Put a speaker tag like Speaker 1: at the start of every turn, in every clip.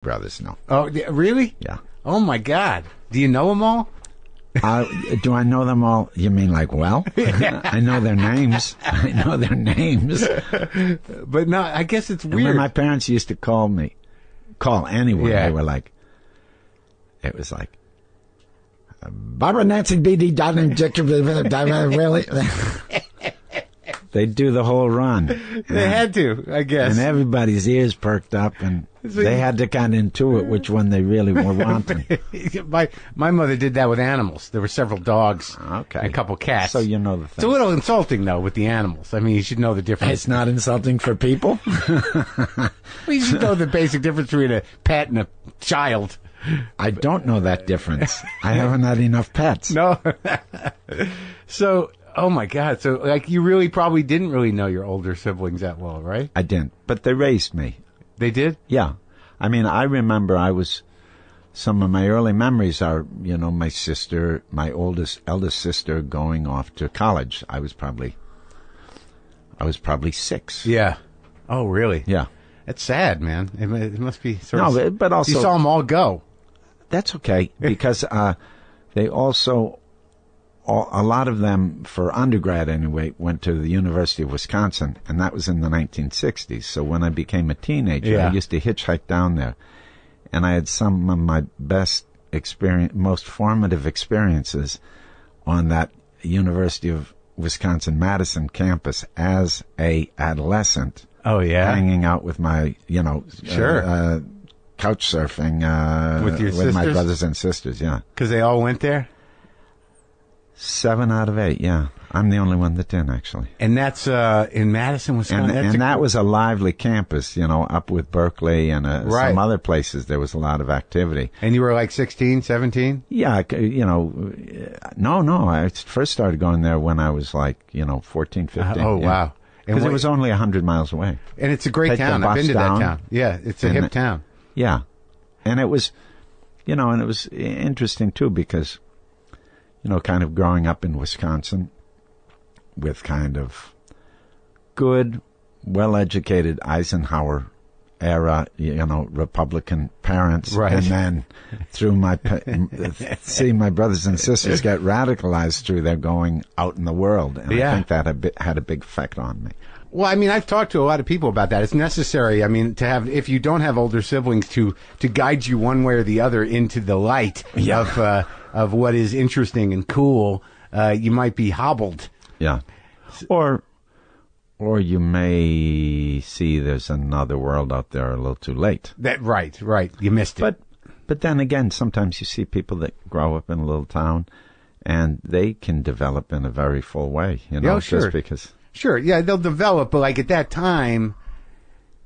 Speaker 1: brothers, no.
Speaker 2: Oh, really?
Speaker 1: Yeah.
Speaker 2: Oh, my God. Do you know them all?
Speaker 1: Do I know them all? You mean like, well? I know their names. I know their names.
Speaker 2: But no, I guess it's
Speaker 1: And
Speaker 2: weird.
Speaker 1: when my parents used to call anyone,
Speaker 2: Yeah.
Speaker 1: they were like, it was like, Barbara Nancy B.D. Dodden, really? They'd do the whole run.
Speaker 2: They had to, I guess.
Speaker 1: And everybody's ears perked up, and they had to kind of intuit which one they really were wanting.
Speaker 2: my mother did that with animals. There were several dogs and a couple cats.
Speaker 1: So you know the thing.
Speaker 2: It's a little insulting, though, with the animals. I mean, you should know the difference.
Speaker 1: It's not insulting for people.
Speaker 2: Well, you should know the basic difference between a pet and a child.
Speaker 1: I don't know that difference. I haven't had enough pets.
Speaker 2: No. So, oh my God. So, like, you really probably didn't really know your older siblings that well, right?
Speaker 1: I didn't, but they raised me.
Speaker 2: They did?
Speaker 1: Yeah. I mean, I remember some of my early memories are, my sister, my eldest sister going off to college. I was probably 6.
Speaker 2: Yeah. Oh, really?
Speaker 1: Yeah.
Speaker 2: That's sad, man. It must be sort of...
Speaker 1: No, but also...
Speaker 2: You saw them all go.
Speaker 1: That's okay, because they also... a lot of them, for undergrad anyway, went to the University of Wisconsin, and that was in the 1960s. So when I became a teenager, I used to hitchhike down there. And I had some of my best most formative experiences on that University of Wisconsin-Madison campus as a adolescent.
Speaker 2: Oh, yeah?
Speaker 1: Hanging out with my,
Speaker 2: Sure.
Speaker 1: couch surfing
Speaker 2: with
Speaker 1: my brothers and sisters, yeah.
Speaker 2: Because they all went there?
Speaker 1: 7 out of 8, yeah. I'm the only one that didn't, actually.
Speaker 2: And that's in Madison, Wisconsin?
Speaker 1: And that was a lively campus, up with Berkeley and some other places. There was a lot of activity.
Speaker 2: And you were like 16, 17?
Speaker 1: Yeah, no. I first started going there when I was like, 14, 15.
Speaker 2: Oh,
Speaker 1: yeah.
Speaker 2: wow.
Speaker 1: Because it was only 100 miles away.
Speaker 2: And it's a great town. I've been to that town. Yeah, it's a hip town.
Speaker 1: Yeah. And it was, and it was interesting, too, because, kind of growing up in Wisconsin with kind of good, well-educated Eisenhower era, Republican parents.
Speaker 2: Right.
Speaker 1: And then through seeing my brothers and sisters get radicalized through their going out in the world. And I think that had a big effect on me.
Speaker 2: Well, I mean, I've talked to a lot of people about that. It's necessary, I mean, to have, if you don't have older siblings, to guide you one way or the other into the light of what is interesting and cool, you might be hobbled.
Speaker 1: Yeah. Or you may see there's another world out there a little too late.
Speaker 2: Right. You missed it.
Speaker 1: But then again, sometimes you see people that grow up in a little town, and they can develop in a very full way,
Speaker 2: sure.
Speaker 1: Just because...
Speaker 2: Sure, yeah, they'll develop, but like at that time,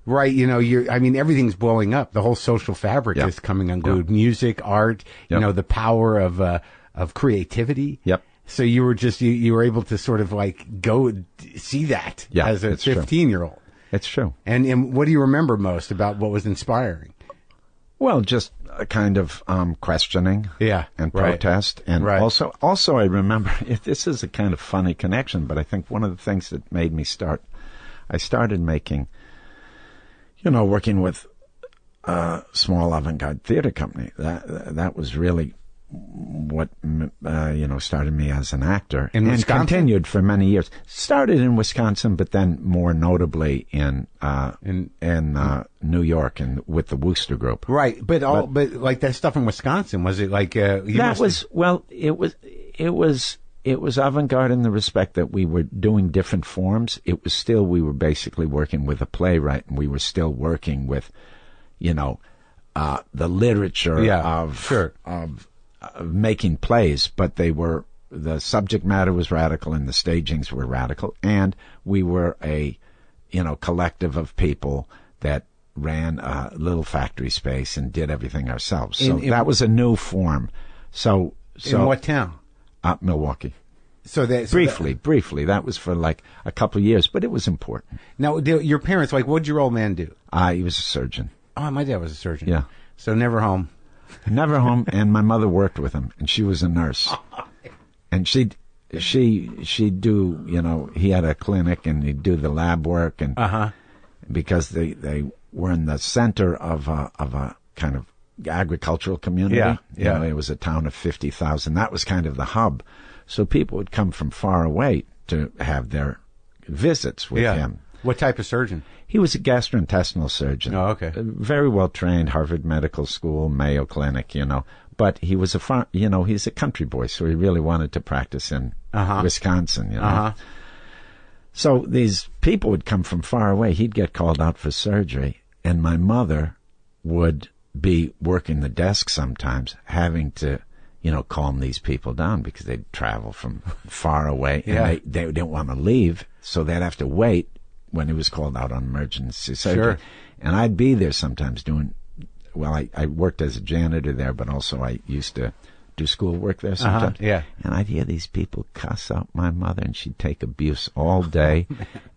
Speaker 2: right, everything's blowing up. The whole social fabric is coming unglued. Music, art, the power of creativity.
Speaker 1: Yep.
Speaker 2: So you were you were able to sort of like go see that as a 15-year-old.
Speaker 1: It's true.
Speaker 2: And what do you remember most about what was inspiring?
Speaker 1: Well, just a kind of questioning and protest. And also I remember, this is a kind of funny connection, but I think one of the things that made me I started making, working with a small avant-garde theater company. That was really what, started me as an actor.
Speaker 2: In Wisconsin?
Speaker 1: And continued for many years. Started in Wisconsin, but then more notably in New York and with the Wooster Group.
Speaker 2: Right, but like that stuff in Wisconsin, was it like
Speaker 1: it was avant-garde in the respect that we were doing different forms. It was still, we were basically working with a playwright, and we were still working with, the literature of making plays, but the subject matter was radical and the stagings were radical, and we were a collective of people that ran a little factory space and did everything ourselves. So that was a new form. So
Speaker 2: in what town?
Speaker 1: Milwaukee.
Speaker 2: Briefly,
Speaker 1: that was for like a couple of years, but it was important.
Speaker 2: Now, your parents, like, what did your old man do?
Speaker 1: He was a surgeon.
Speaker 2: Oh, my dad was a surgeon.
Speaker 1: Yeah.
Speaker 2: So never home.
Speaker 1: Never home, and my mother worked with him, and she was a nurse. And she'd do, he had a clinic, and he'd do the lab work, and because they were in the center of a kind of agricultural community.
Speaker 2: Yeah,
Speaker 1: You know, it was a town of 50,000. That was kind of the hub. So people would come from far away to have their visits with him.
Speaker 2: What type of surgeon?
Speaker 1: He was a gastrointestinal surgeon.
Speaker 2: Oh, okay.
Speaker 1: Very well trained, Harvard Medical School, Mayo Clinic, you know. But he was he's a country boy, so he really wanted to practice in Wisconsin, you know. So these people would come from far away. He'd get called out for surgery, and my mother would be working the desk sometimes, having to, you know, calm these people down because they'd travel from far away, and they didn't want to leave, so they'd have to wait when he was called out on emergency surgery.
Speaker 2: Sure.
Speaker 1: And I'd be there sometimes I worked as a janitor there, but also I used to do school work there sometimes. And I'd hear these people cuss out my mother, and she'd take abuse all day.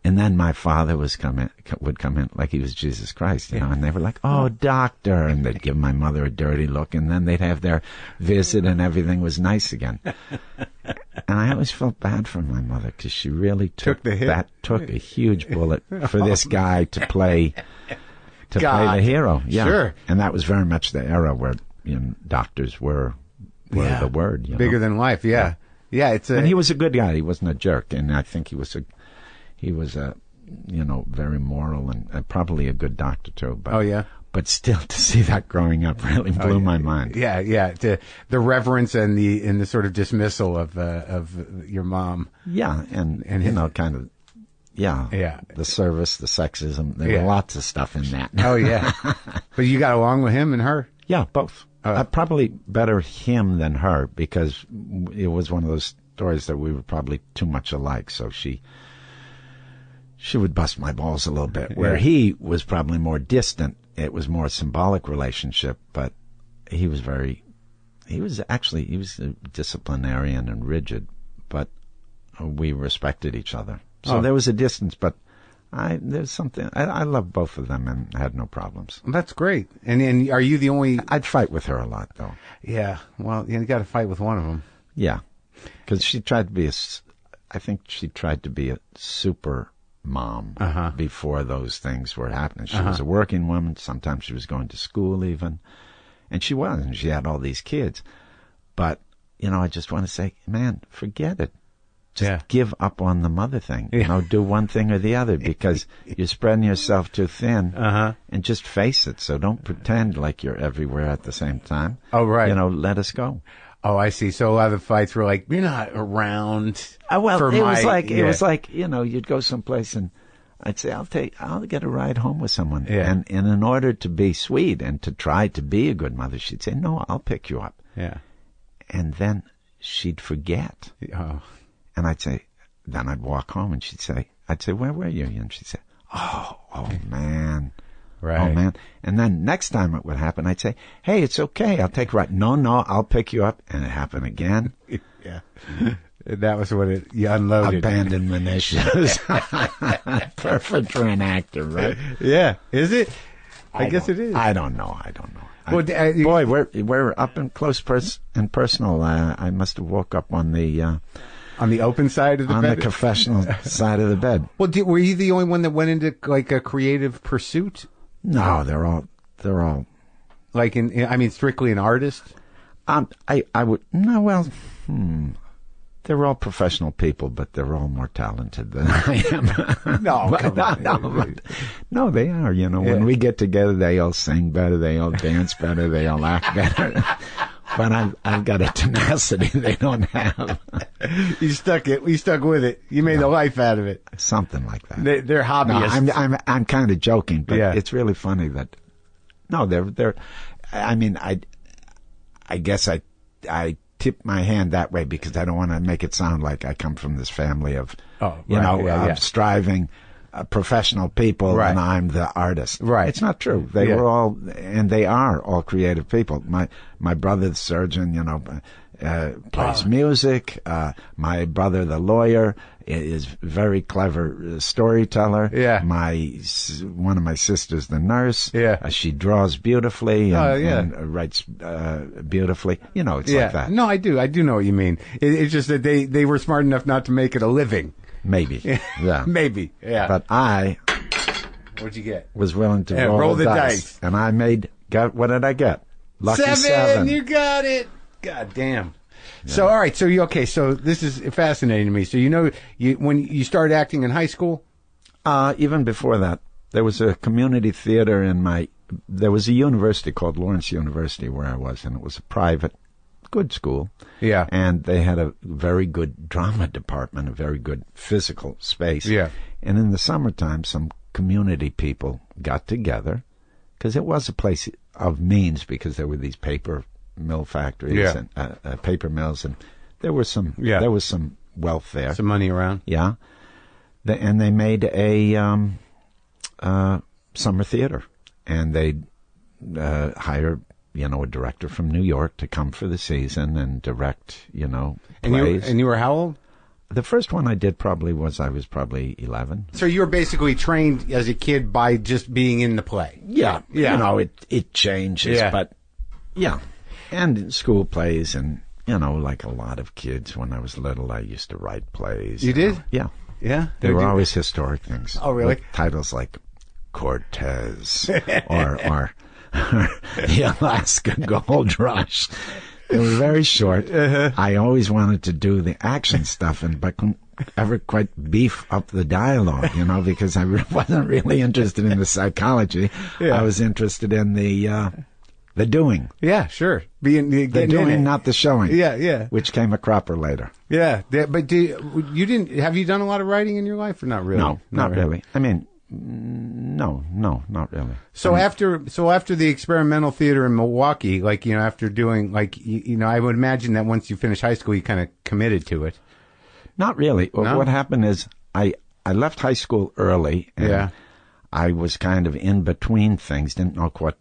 Speaker 1: And then my father would come in like he was Jesus Christ, you know, and they were like, "Oh, doctor," and they'd give my mother a dirty look, and then they'd have their visit, and everything was nice again. And I always felt bad for my mother because she really took the hit. Took a huge bullet for this guy to play the hero. Yeah.
Speaker 2: Sure.
Speaker 1: And that was very much the era where, you know, doctors were the word. You know?
Speaker 2: Bigger than life. Yeah.
Speaker 1: And he was a good guy. He wasn't a jerk. And I think he was a you know, very moral and probably a good doctor too. But, But still, to see that growing up really blew my mind.
Speaker 2: Yeah. The reverence and the sort of dismissal of your mom.
Speaker 1: Yeah. And you know, kind of. Yeah. The service, the sexism. There were lots of stuff in that.
Speaker 2: Oh, yeah. But you got along with him and her?
Speaker 1: Yeah, both. Probably better him than her, because it was one of those stories that we were probably too much alike. So she would bust my balls a little bit, where he was probably more distant. It was more a symbolic relationship, but he was a disciplinarian and rigid, but we respected each other. So there was a distance, but I love both of them and had no problems.
Speaker 2: That's great. And are you the only?
Speaker 1: I'd fight with her a lot, though.
Speaker 2: Yeah. Well, you got to fight with one of them.
Speaker 1: Yeah, because she tried to be I think she tried to be a super mom before those things were happening. She was a working woman. Sometimes she was going to school even, and she was, and she had all these kids. But you know, I just want to say, man, forget it. Just give up on the mother thing. You know, do one thing or the other, because you're spreading yourself too thin. And just face it. So don't pretend like you're everywhere at the same time.
Speaker 2: Oh, right.
Speaker 1: You know, let us go.
Speaker 2: Oh, I see. So a lot of the fights were like, you're not around.
Speaker 1: It was like, you know, you'd go someplace and I'd say, I'll get a ride home with someone. And in order to be sweet and to try to be a good mother, she'd say, no, I'll pick you up.
Speaker 2: Yeah.
Speaker 1: And then she'd forget.
Speaker 2: Oh.
Speaker 1: And then I'd walk home and I'd say, where were you? And she'd say, oh man.
Speaker 2: Right.
Speaker 1: Oh man. And then next time it would happen, I'd say, hey, it's okay. I'll take a ride. No, I'll pick you up. And it happened again.
Speaker 2: Yeah. That was what you unloaded.
Speaker 1: Abandonment issues. Perfect for an actor, right?
Speaker 2: Yeah. Is it? I guess it is.
Speaker 1: I don't know.
Speaker 2: Well,
Speaker 1: boy, we're up and close and personal. I must have woke up on the
Speaker 2: open side of the bed?
Speaker 1: On the confessional side of the bed.
Speaker 2: Well, were you the only one that went into like a creative pursuit?
Speaker 1: No, they're all
Speaker 2: like strictly an artist?
Speaker 1: They're all professional people, but they're all more talented than I am. No, they are. You know, when we get together, they all sing better, they all dance better, they all act better. But I've got a tenacity they don't have.
Speaker 2: You stuck with it. You made a life out of it.
Speaker 1: Something like that.
Speaker 2: They're hobbyists.
Speaker 1: No, I'm kind of joking, but it's really funny that. No, they're. I mean, I guess I tip my hand that way because I don't want to make it sound like I come from this family of, striving. Professional people, and I'm the artist.
Speaker 2: Right.
Speaker 1: It's not true. They were all, and they are all creative people. My brother, the surgeon, you know, plays music. My brother, the lawyer, is very clever storyteller.
Speaker 2: Yeah.
Speaker 1: One of my sisters, the nurse.
Speaker 2: Yeah.
Speaker 1: She draws beautifully and writes beautifully. You know, it's like that.
Speaker 2: No, I do know what you mean. It's just that they were smart enough not to make it a living.
Speaker 1: Maybe. Yeah.
Speaker 2: Maybe. Yeah.
Speaker 1: But I
Speaker 2: What'd you get?
Speaker 1: was willing to roll the dice. And I made What did I get? Lucky 7.
Speaker 2: You got it. God damn. Yeah. So, all right. So, so this is fascinating to me. So, when you started acting in high school?
Speaker 1: Even before that, there was a community theater there was a university called Lawrence University where I was, and it was a private, good school.
Speaker 2: Yeah.
Speaker 1: And they had a very good drama department, a very good physical space.
Speaker 2: Yeah.
Speaker 1: And in the summertime, some community people got together, because it was a place of means, because there were these paper mill factories and paper mills, and there was some wealth there,
Speaker 2: some money around.
Speaker 1: Yeah. And they made a summer theater, and they'd hire, a director from New York to come for the season and direct, plays.
Speaker 2: And you were how old?
Speaker 1: The first one I did I was probably 11.
Speaker 2: So you were basically trained as a kid by just being in the play.
Speaker 1: Yeah. It changes, but yeah. And in school plays, and, like a lot of kids, when I was little, I used to write plays.
Speaker 2: You did?
Speaker 1: Yeah.
Speaker 2: Yeah?
Speaker 1: They were always historic things.
Speaker 2: Oh, really?
Speaker 1: With titles like Cortez or the Alaska Gold Rush. They were very short.
Speaker 2: Uh-huh.
Speaker 1: I always wanted to do the action stuff, but couldn't ever quite beef up the dialogue, because I wasn't really interested in the psychology. Yeah. I was interested in the doing.
Speaker 2: Yeah, sure.
Speaker 1: The doing, not the showing.
Speaker 2: Yeah.
Speaker 1: Which came a cropper later.
Speaker 2: Yeah, but have you done a lot of writing in your life, or not really?
Speaker 1: No, not really. I mean, no, not really.
Speaker 2: So after the experimental theater in Milwaukee, after doing, I would imagine that once you finished high school, you kind of committed to it.
Speaker 1: Not really.
Speaker 2: No?
Speaker 1: What happened is I left high school early, and I was kind of in between things, didn't know quite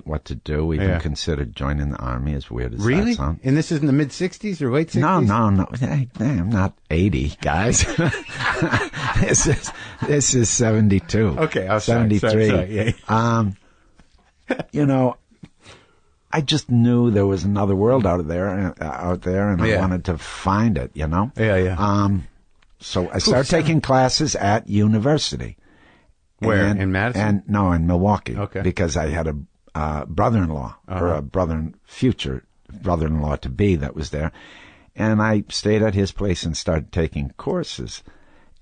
Speaker 1: what to do. Even considered joining the Army, as weird as that sounds.
Speaker 2: And this is in the mid-'60s or late 60s?
Speaker 1: No. Hey, I'm not 80, guys. This is 72.
Speaker 2: Okay, I'll
Speaker 1: 73.
Speaker 2: Sorry, yeah.
Speaker 1: I just knew there was another world out there, and I wanted to find it,
Speaker 2: Yeah.
Speaker 1: So I started taking classes at university.
Speaker 2: Where? In Madison?
Speaker 1: No, in Milwaukee.
Speaker 2: Okay.
Speaker 1: Because I had a brother-in-law, or a future brother-in-law to be, that was there. And I stayed at his place and started taking courses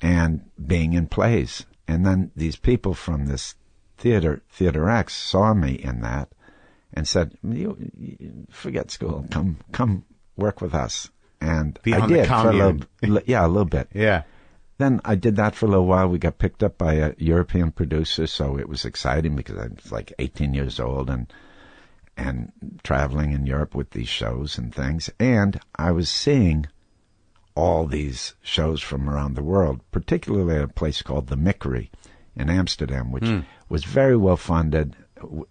Speaker 1: and being in plays. And then these people from this Theater X saw me in that and said, you forget school, come work with us. And I did for a little bit.
Speaker 2: Yeah.
Speaker 1: Then I did that for a little while. We got picked up by a European producer, so it was exciting because I was like 18 years old and traveling in Europe with these shows and things. And I was seeing all these shows from around the world, particularly at a place called the Mickery in Amsterdam, which was very well funded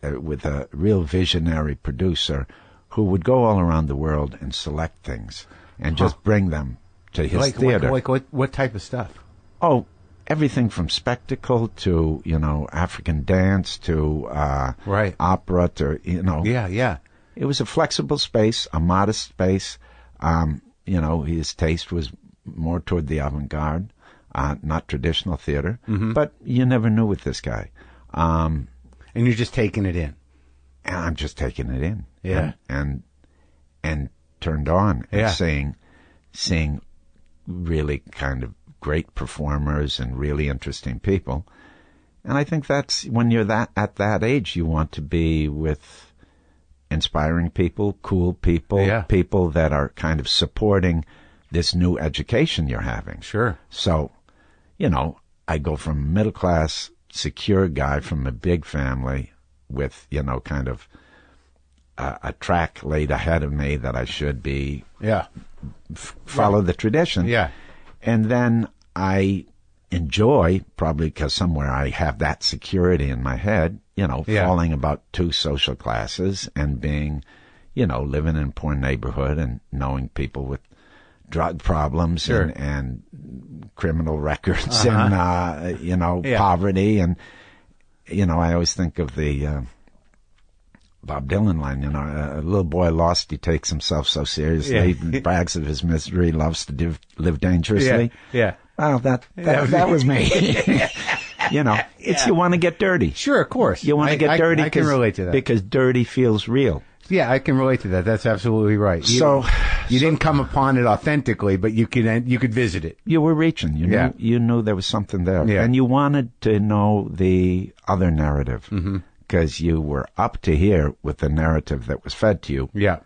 Speaker 1: with a real visionary producer who would go all around the world and select things and just bring them to his theater.
Speaker 2: What type of stuff?
Speaker 1: Oh, everything from spectacle to, African dance to opera to,
Speaker 2: Yeah.
Speaker 1: It was a flexible space, a modest space. His taste was more toward the avant-garde, not traditional theater. Mm-hmm. But you never knew with this guy.
Speaker 2: And you're just taking it in.
Speaker 1: And I'm just taking it in.
Speaker 2: Yeah.
Speaker 1: And turned on and seeing really kind of great performers and really interesting people. And I think that's when you're at that age, you want to be with inspiring people, cool people, people that are kind of supporting this new education you're having.
Speaker 2: Sure.
Speaker 1: So, I go from a middle class, secure guy from a big family with, kind of a track laid ahead of me that I should be follow the tradition.
Speaker 2: Yeah.
Speaker 1: And then I enjoy, probably because somewhere I have that security in my head, falling about two social classes and being, living in a poor neighborhood and knowing people with drug problems and criminal records and, poverty. And, I always think of the Bob Dylan line, a little boy lost, he takes himself so seriously, brags of his misery, loves to live dangerously.
Speaker 2: Yeah.
Speaker 1: Well, that was me. It's you want to get dirty.
Speaker 2: Sure, of course.
Speaker 1: You want to get dirty.
Speaker 2: I can relate to that.
Speaker 1: Because dirty feels real.
Speaker 2: Yeah, I can relate to that. That's absolutely right. You didn't come upon it authentically, but you could visit it.
Speaker 1: You were reaching. You knew there was something there.
Speaker 2: Yeah.
Speaker 1: And you wanted to know the other narrative. Because you were up to here with the narrative that was fed to you.
Speaker 2: Yeah.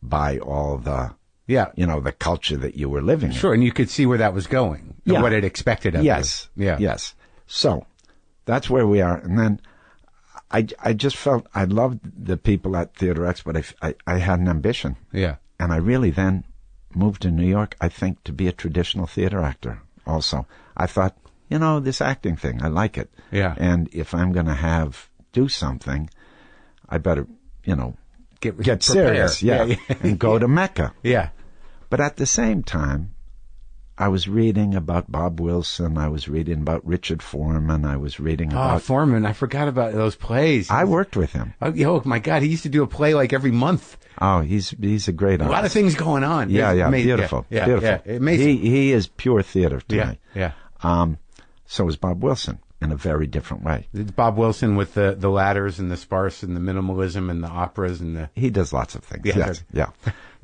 Speaker 1: By all the, the culture that you were living in.
Speaker 2: Sure, and you could see where that was going. And what it expected of you.
Speaker 1: Yes. So, that's where we are. And then, I just felt I loved the people at Theater X, but I had an ambition.
Speaker 2: Yeah.
Speaker 1: And I really then moved to New York, I think, to be a traditional theater actor also. I thought, this acting thing, I like it.
Speaker 2: Yeah.
Speaker 1: And if I'm going to do something, I better, get serious. Yeah. And go to Mecca.
Speaker 2: Yeah.
Speaker 1: But at the same time, I was reading about Bob Wilson. I was reading about Richard Foreman. I was reading about...
Speaker 2: Foreman. I forgot about those plays.
Speaker 1: I worked with him.
Speaker 2: Oh, my God. He used to do a play like every month.
Speaker 1: Oh, he's a great artist.
Speaker 2: A lot of things going on.
Speaker 1: Yeah. Beautiful.
Speaker 2: Yeah.
Speaker 1: Beautiful.
Speaker 2: Yeah. Amazing.
Speaker 1: He is pure theater to me.
Speaker 2: Yeah.
Speaker 1: So is Bob Wilson in a very different way.
Speaker 2: Bob Wilson with the ladders and the sparse and the minimalism and the operas and the...
Speaker 1: He does lots of things. Yes. Yeah.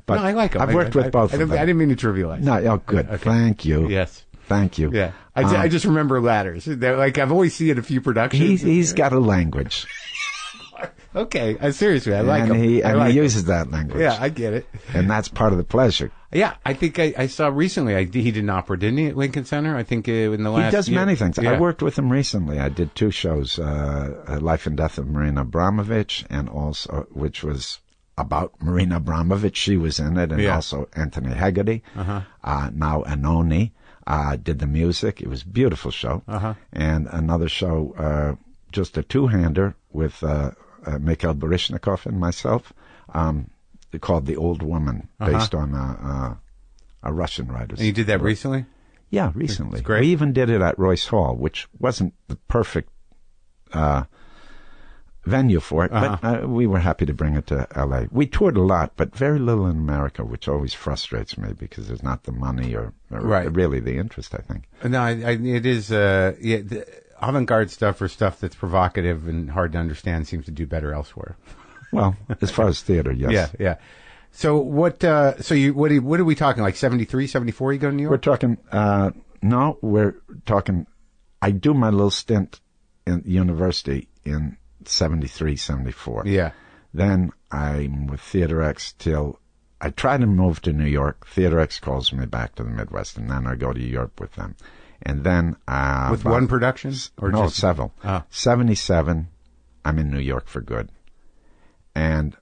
Speaker 2: But no, I like him.
Speaker 1: I've worked with both of them.
Speaker 2: I didn't mean to trivialize.
Speaker 1: No, good. Okay. Thank you.
Speaker 2: Yes.
Speaker 1: Thank you.
Speaker 2: Yeah. I just remember ladders. I've always seen a few productions.
Speaker 1: He's got a language.
Speaker 2: Okay. Seriously, I like him.
Speaker 1: He uses that language.
Speaker 2: Yeah, I get it.
Speaker 1: And that's part of the pleasure.
Speaker 2: Yeah, I think I saw recently, he did an opera, didn't he, at Lincoln Center? I think in the last
Speaker 1: He does many things.
Speaker 2: Yeah.
Speaker 1: I worked with him recently. I did 2 shows, Life and Death of Marina Abramovich, and also, which was about Marina Abramovich. She was in it, and also Anthony Hegarty. Now Anoni did the music. It was a beautiful show. And another show, just a 2-hander with Mikhail Baryshnikov and myself, called The Old Woman, based on a Russian writer.
Speaker 2: And you did that recently?
Speaker 1: Yeah, recently.
Speaker 2: It's great.
Speaker 1: We even did it at Royce Hall, which wasn't the perfect venue for it, but we were happy to bring it to L.A. We toured a lot, but very little in America, which always frustrates me because there's not the money or really the interest, I think.
Speaker 2: No, it is, the avant-garde stuff or stuff that's provocative and hard to understand seems to do better elsewhere.
Speaker 1: Well, as far as theater, yes.
Speaker 2: Yeah. So what are we talking, like 73, 74 you go to New York?
Speaker 1: We're talking, we're talking, I do my little stint in university in 73, 74.
Speaker 2: Yeah.
Speaker 1: Then I'm with Theater X till I try to move to New York. Theater X calls me back to the Midwest, and then I go to Europe with them. And then...
Speaker 2: with one production?
Speaker 1: Or no, several. 77, I'm in New York for good. And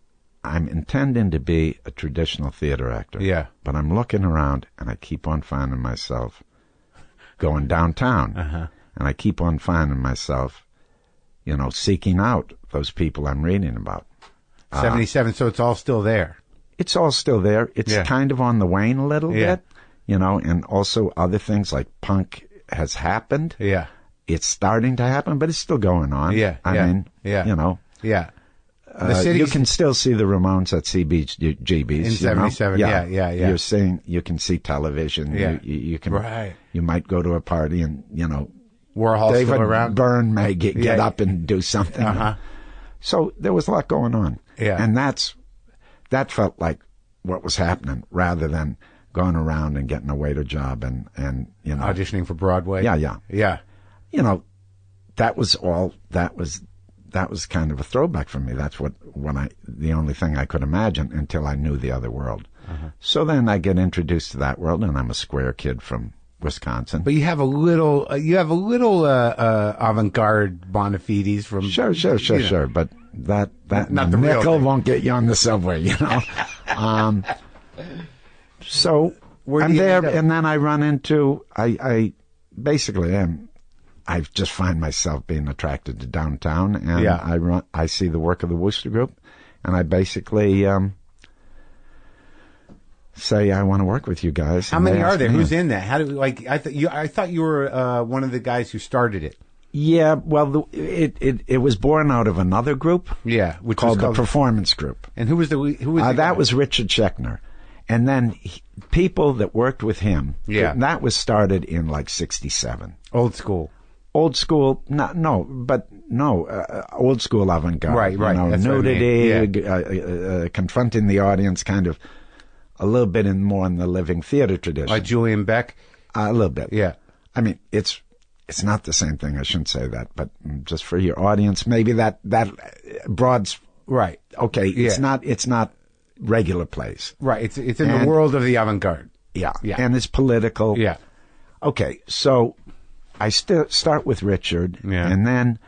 Speaker 1: I'm intending to be a traditional theater actor.
Speaker 2: Yeah.
Speaker 1: But I'm looking around, and I keep on finding myself going downtown. And I keep on finding myself, seeking out those people I'm reading about.
Speaker 2: 77, so it's all still there.
Speaker 1: It's all still there. It's kind of on the wane a little bit, and also other things like punk has happened.
Speaker 2: Yeah.
Speaker 1: It's starting to happen, but it's still going on.
Speaker 2: Yeah.
Speaker 1: I mean,
Speaker 2: Yeah.
Speaker 1: You can still see the Ramones at CBGB's.
Speaker 2: In 77, yeah.
Speaker 1: You can see television.
Speaker 2: Yeah.
Speaker 1: You can, you might go to a party and,
Speaker 2: Warhol's
Speaker 1: David
Speaker 2: still around.
Speaker 1: Byrne may get up and do something. So there was a lot going on.
Speaker 2: Yeah.
Speaker 1: And that felt like what was happening rather than going around and getting a waiter job and
Speaker 2: auditioning for Broadway.
Speaker 1: Yeah. That was kind of a throwback for me. That's the only thing I could imagine until I knew the other world. So then I get introduced to that world, and I'm a square kid from Wisconsin.
Speaker 2: But you have a little avant-garde Bonafides from...
Speaker 1: Sure. But that
Speaker 2: not the real
Speaker 1: nickel
Speaker 2: thing.
Speaker 1: won't get you on the subway, So I'm there, and then I run into... I basically am... I just find myself being attracted to downtown, and I see the work of the Wooster Group, and I basically say I want to work with you guys.
Speaker 2: How many are there? Who's in that? How do I thought you were one of the guys who started it.
Speaker 1: Yeah, well, it was born out of another group.
Speaker 2: Yeah, which
Speaker 1: called
Speaker 2: was
Speaker 1: the Performance Group.
Speaker 2: And who was the guy?
Speaker 1: That was Richard Schechner, and then people that worked with him.
Speaker 2: Yeah,
Speaker 1: that was started in like '67.
Speaker 2: Old school.
Speaker 1: old school, old school avant-garde.
Speaker 2: Right.
Speaker 1: You know,
Speaker 2: That's
Speaker 1: nudity, confronting the audience, kind of a little bit more in the living theater tradition.
Speaker 2: Like Julian Beck?
Speaker 1: A little bit.
Speaker 2: Yeah.
Speaker 1: I mean, it's not the same thing. I shouldn't say that, but just for your audience, maybe that broad's
Speaker 2: right.
Speaker 1: Okay. Yeah. It's not regular plays.
Speaker 2: Right. It's in the world of the avant-garde.
Speaker 1: Yeah. And it's political.
Speaker 2: Yeah.
Speaker 1: Okay. So I start with Richard, and then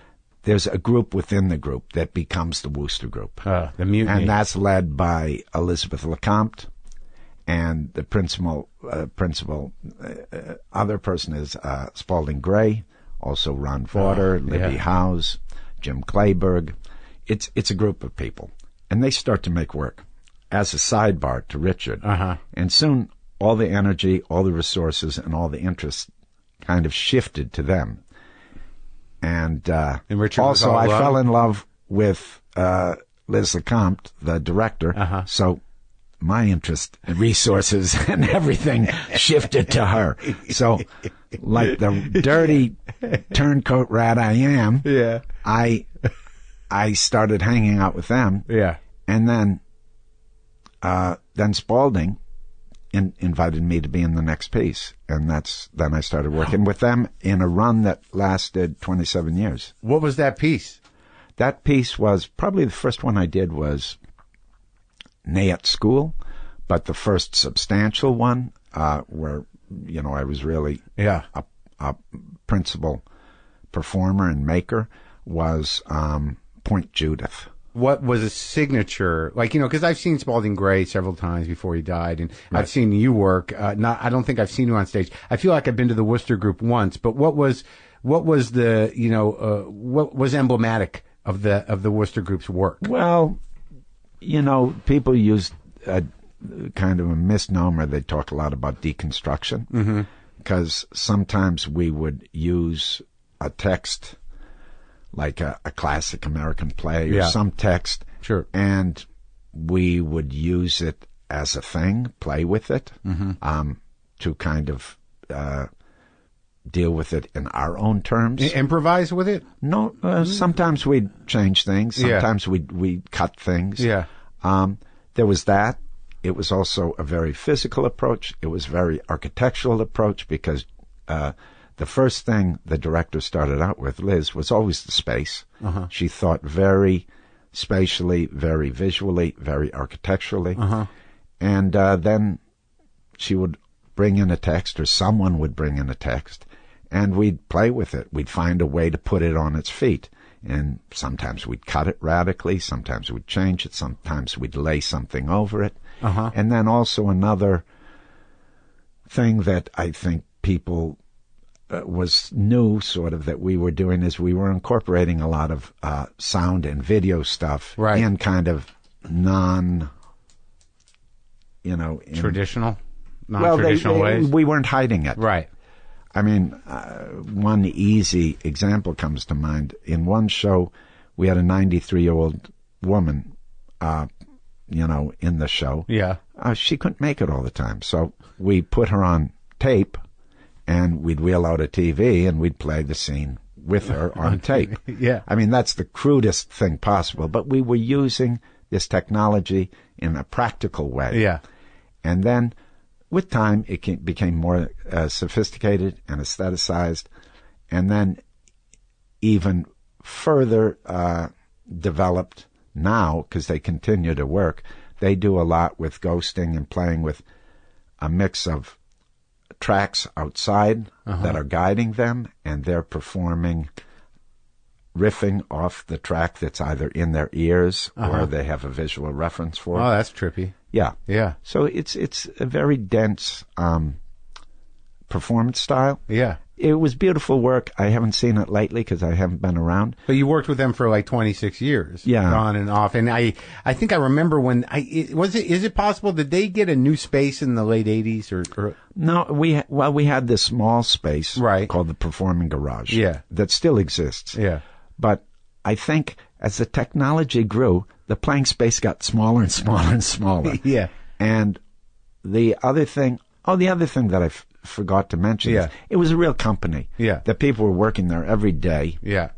Speaker 1: there's a group within the group that becomes the Wooster Group.
Speaker 2: The Mutiny.
Speaker 1: And that's led by Elizabeth LeCompte, and the principal other person is Spalding Gray, also Ron Vaughter, Libby Howes, Jim Clayburgh. It's a group of people, and they start to make work as a sidebar to Richard. And soon all the energy, all the resources, and all the interest kind of shifted to them. And
Speaker 2: Richard
Speaker 1: also I fell in love with Liz LeCompte, the director, so my interest and resources and everything shifted to her. So, like the dirty turncoat rat I am, I started hanging out with them. Yeah. And then Spalding invited me to be in the next piece, and then I started working with them in a run that lasted 27 years.
Speaker 2: What was that piece?
Speaker 1: That piece was probably the first one I did was Nay at School, but the first substantial one, where, you know, I was really a principal performer and maker, was Point Judith.
Speaker 2: What was a signature, like, you know, because I've seen Spalding Gray several times before he died, and I've seen you work. I don't think I've seen you on stage. I feel like I've been to the Wooster Group once, but what was the, you know, what was emblematic of the Wooster Group's work?
Speaker 1: Well, you know, people use a kind of a misnomer. They talk a lot about deconstruction, because sometimes we would use a text like a classic American play or some text, and we would use it as a thing, play with it, to kind of deal with it in our own terms.
Speaker 2: Improvise with it?
Speaker 1: No, sometimes we'd change things. Sometimes we'd cut things.
Speaker 2: Yeah.
Speaker 1: There was that. It was also a very physical approach. It was a very architectural approach, because the first thing the director started out with, Liz, was always the space. She thought very spatially, very visually, very architecturally. And then she would bring in a text, or someone would bring in a text, and we'd play with it. We'd find a way to put it on its feet. And sometimes we'd cut it radically, sometimes we'd change it, sometimes we'd lay something over it. And then also another thing that I think people was new, sort of, that we were doing, is we were incorporating a lot of sound and video stuff in kind of
Speaker 2: non-traditional ways.
Speaker 1: We weren't hiding it.
Speaker 2: Right.
Speaker 1: I mean, one easy example comes to mind. In one show, we had a 93-year-old woman, in the show. Yeah. She couldn't make it all the time, so we put her on tape, and we'd wheel out a TV, and we'd play the scene with her on tape.
Speaker 2: Yeah.
Speaker 1: I mean, that's the crudest thing possible, but we were using this technology in a practical way.
Speaker 2: Yeah.
Speaker 1: And then, with time, it became more sophisticated and aestheticized, and then even further developed now, because they continue to work. They do a lot with ghosting and playing with a mix of tracks outside that are guiding them, and they're performing, riffing off the track that's either in their ears or they have a visual reference for.
Speaker 2: Oh, that's trippy.
Speaker 1: Yeah.
Speaker 2: Yeah.
Speaker 1: So it's a very dense performance style.
Speaker 2: Yeah.
Speaker 1: It was beautiful work. I haven't seen it lately because I haven't been around.
Speaker 2: But you worked with them for like 26 years.
Speaker 1: Yeah.
Speaker 2: On and off. And I think I remember when is it possible, did they get a new space in the late 80s or?
Speaker 1: No, we had this small space called the Performing Garage.
Speaker 2: Yeah.
Speaker 1: That still exists.
Speaker 2: Yeah.
Speaker 1: But I think as the technology grew, the playing space got smaller and smaller and smaller.
Speaker 2: Yeah.
Speaker 1: And the other thing that I forgot to mention.
Speaker 2: Yeah.
Speaker 1: It was a real company.
Speaker 2: Yeah.
Speaker 1: The people were working there every day.
Speaker 2: Yeah.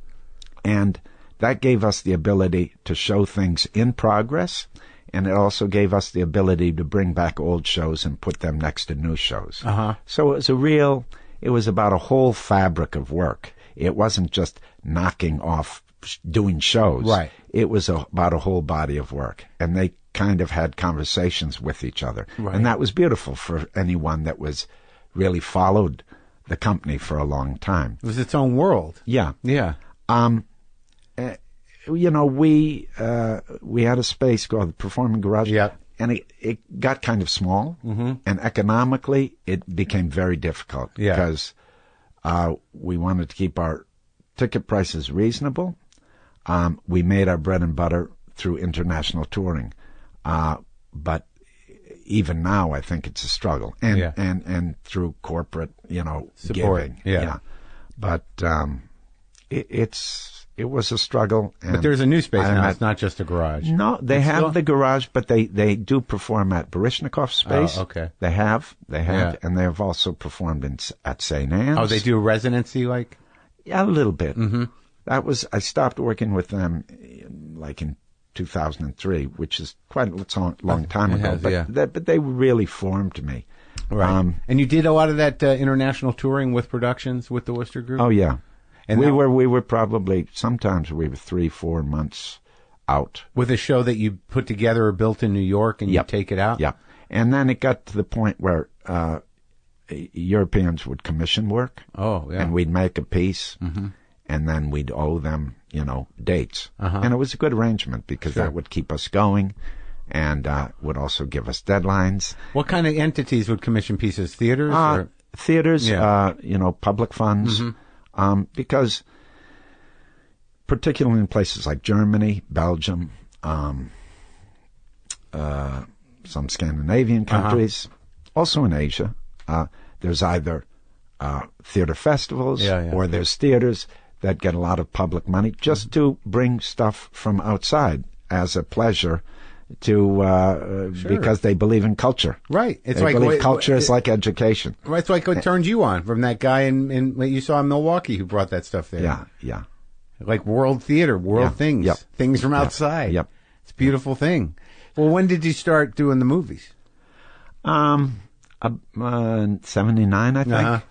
Speaker 1: And that gave us the ability to show things in progress, and it also gave us the ability to bring back old shows and put them next to new shows. So it was about a whole fabric of work. It wasn't just knocking off doing shows.
Speaker 2: Right.
Speaker 1: It was about a whole body of work, and they kind of had conversations with each other.
Speaker 2: Right.
Speaker 1: And that was beautiful for anyone that was really followed the company for a long time.
Speaker 2: It was its own world.
Speaker 1: Yeah.
Speaker 2: Yeah.
Speaker 1: You know, we had a space called the Performing Garage.
Speaker 2: Yeah.
Speaker 1: And it got kind of small, and economically it became very difficult because we wanted to keep our ticket prices reasonable. We made our bread and butter through international touring, but even now I think it's a struggle, and through corporate,
Speaker 2: support.
Speaker 1: giving. Yeah. But it was a struggle. And
Speaker 2: but there's a new space now. It's not just a garage.
Speaker 1: No, they have the garage, but they do perform at Baryshnikov's space.
Speaker 2: Oh, okay.
Speaker 1: They have, and they have also performed at St. Anne's.
Speaker 2: Oh, they do a residency, like?
Speaker 1: Yeah, a little bit. Mm-hmm. I stopped working with them like in 2003, which is quite a long time ago. But they really formed me.
Speaker 2: Right. And you did a lot of that international touring with productions with the Worcester Group?
Speaker 1: Oh, yeah. And we were probably, sometimes we were 3-4 months out.
Speaker 2: With a show that you put together or built in New York and you take it out?
Speaker 1: Yeah. And then it got to the point where Europeans would commission work.
Speaker 2: Oh, yeah.
Speaker 1: And we'd make a piece, and then we'd owe them, dates. And it was a good arrangement because that would keep us going and would also give us deadlines.
Speaker 2: What kind of entities would commission pieces? Theaters?
Speaker 1: Theaters, public funds. Because particularly in places like Germany, Belgium, some Scandinavian countries, also in Asia, there's either theater festivals or there's theaters that get a lot of public money just to bring stuff from outside as a pleasure to because they believe in culture.
Speaker 2: Right.
Speaker 1: It's they believe culture is like education.
Speaker 2: Right. It's like what turned you on from that guy in you saw in Milwaukee who brought that stuff there.
Speaker 1: Yeah, yeah.
Speaker 2: Like world theater, world things, things from outside.
Speaker 1: Yep.
Speaker 2: It's a beautiful thing. Well, when did you start doing the movies?
Speaker 1: 79, I think.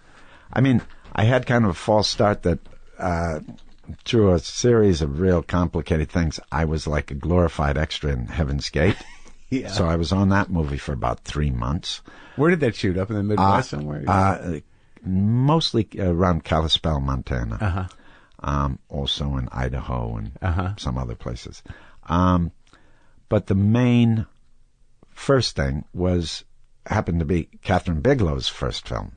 Speaker 1: I mean, I had kind of a false start that through a series of real complicated things, I was like a glorified extra in Heaven's Gate. So I was on that movie for about 3 months.
Speaker 2: Where did that shoot? Up in the Midwest somewhere?
Speaker 1: Mostly around Kalispell, Montana. Also in Idaho and some other places. But the main first thing happened to be Catherine Bigelow's first film.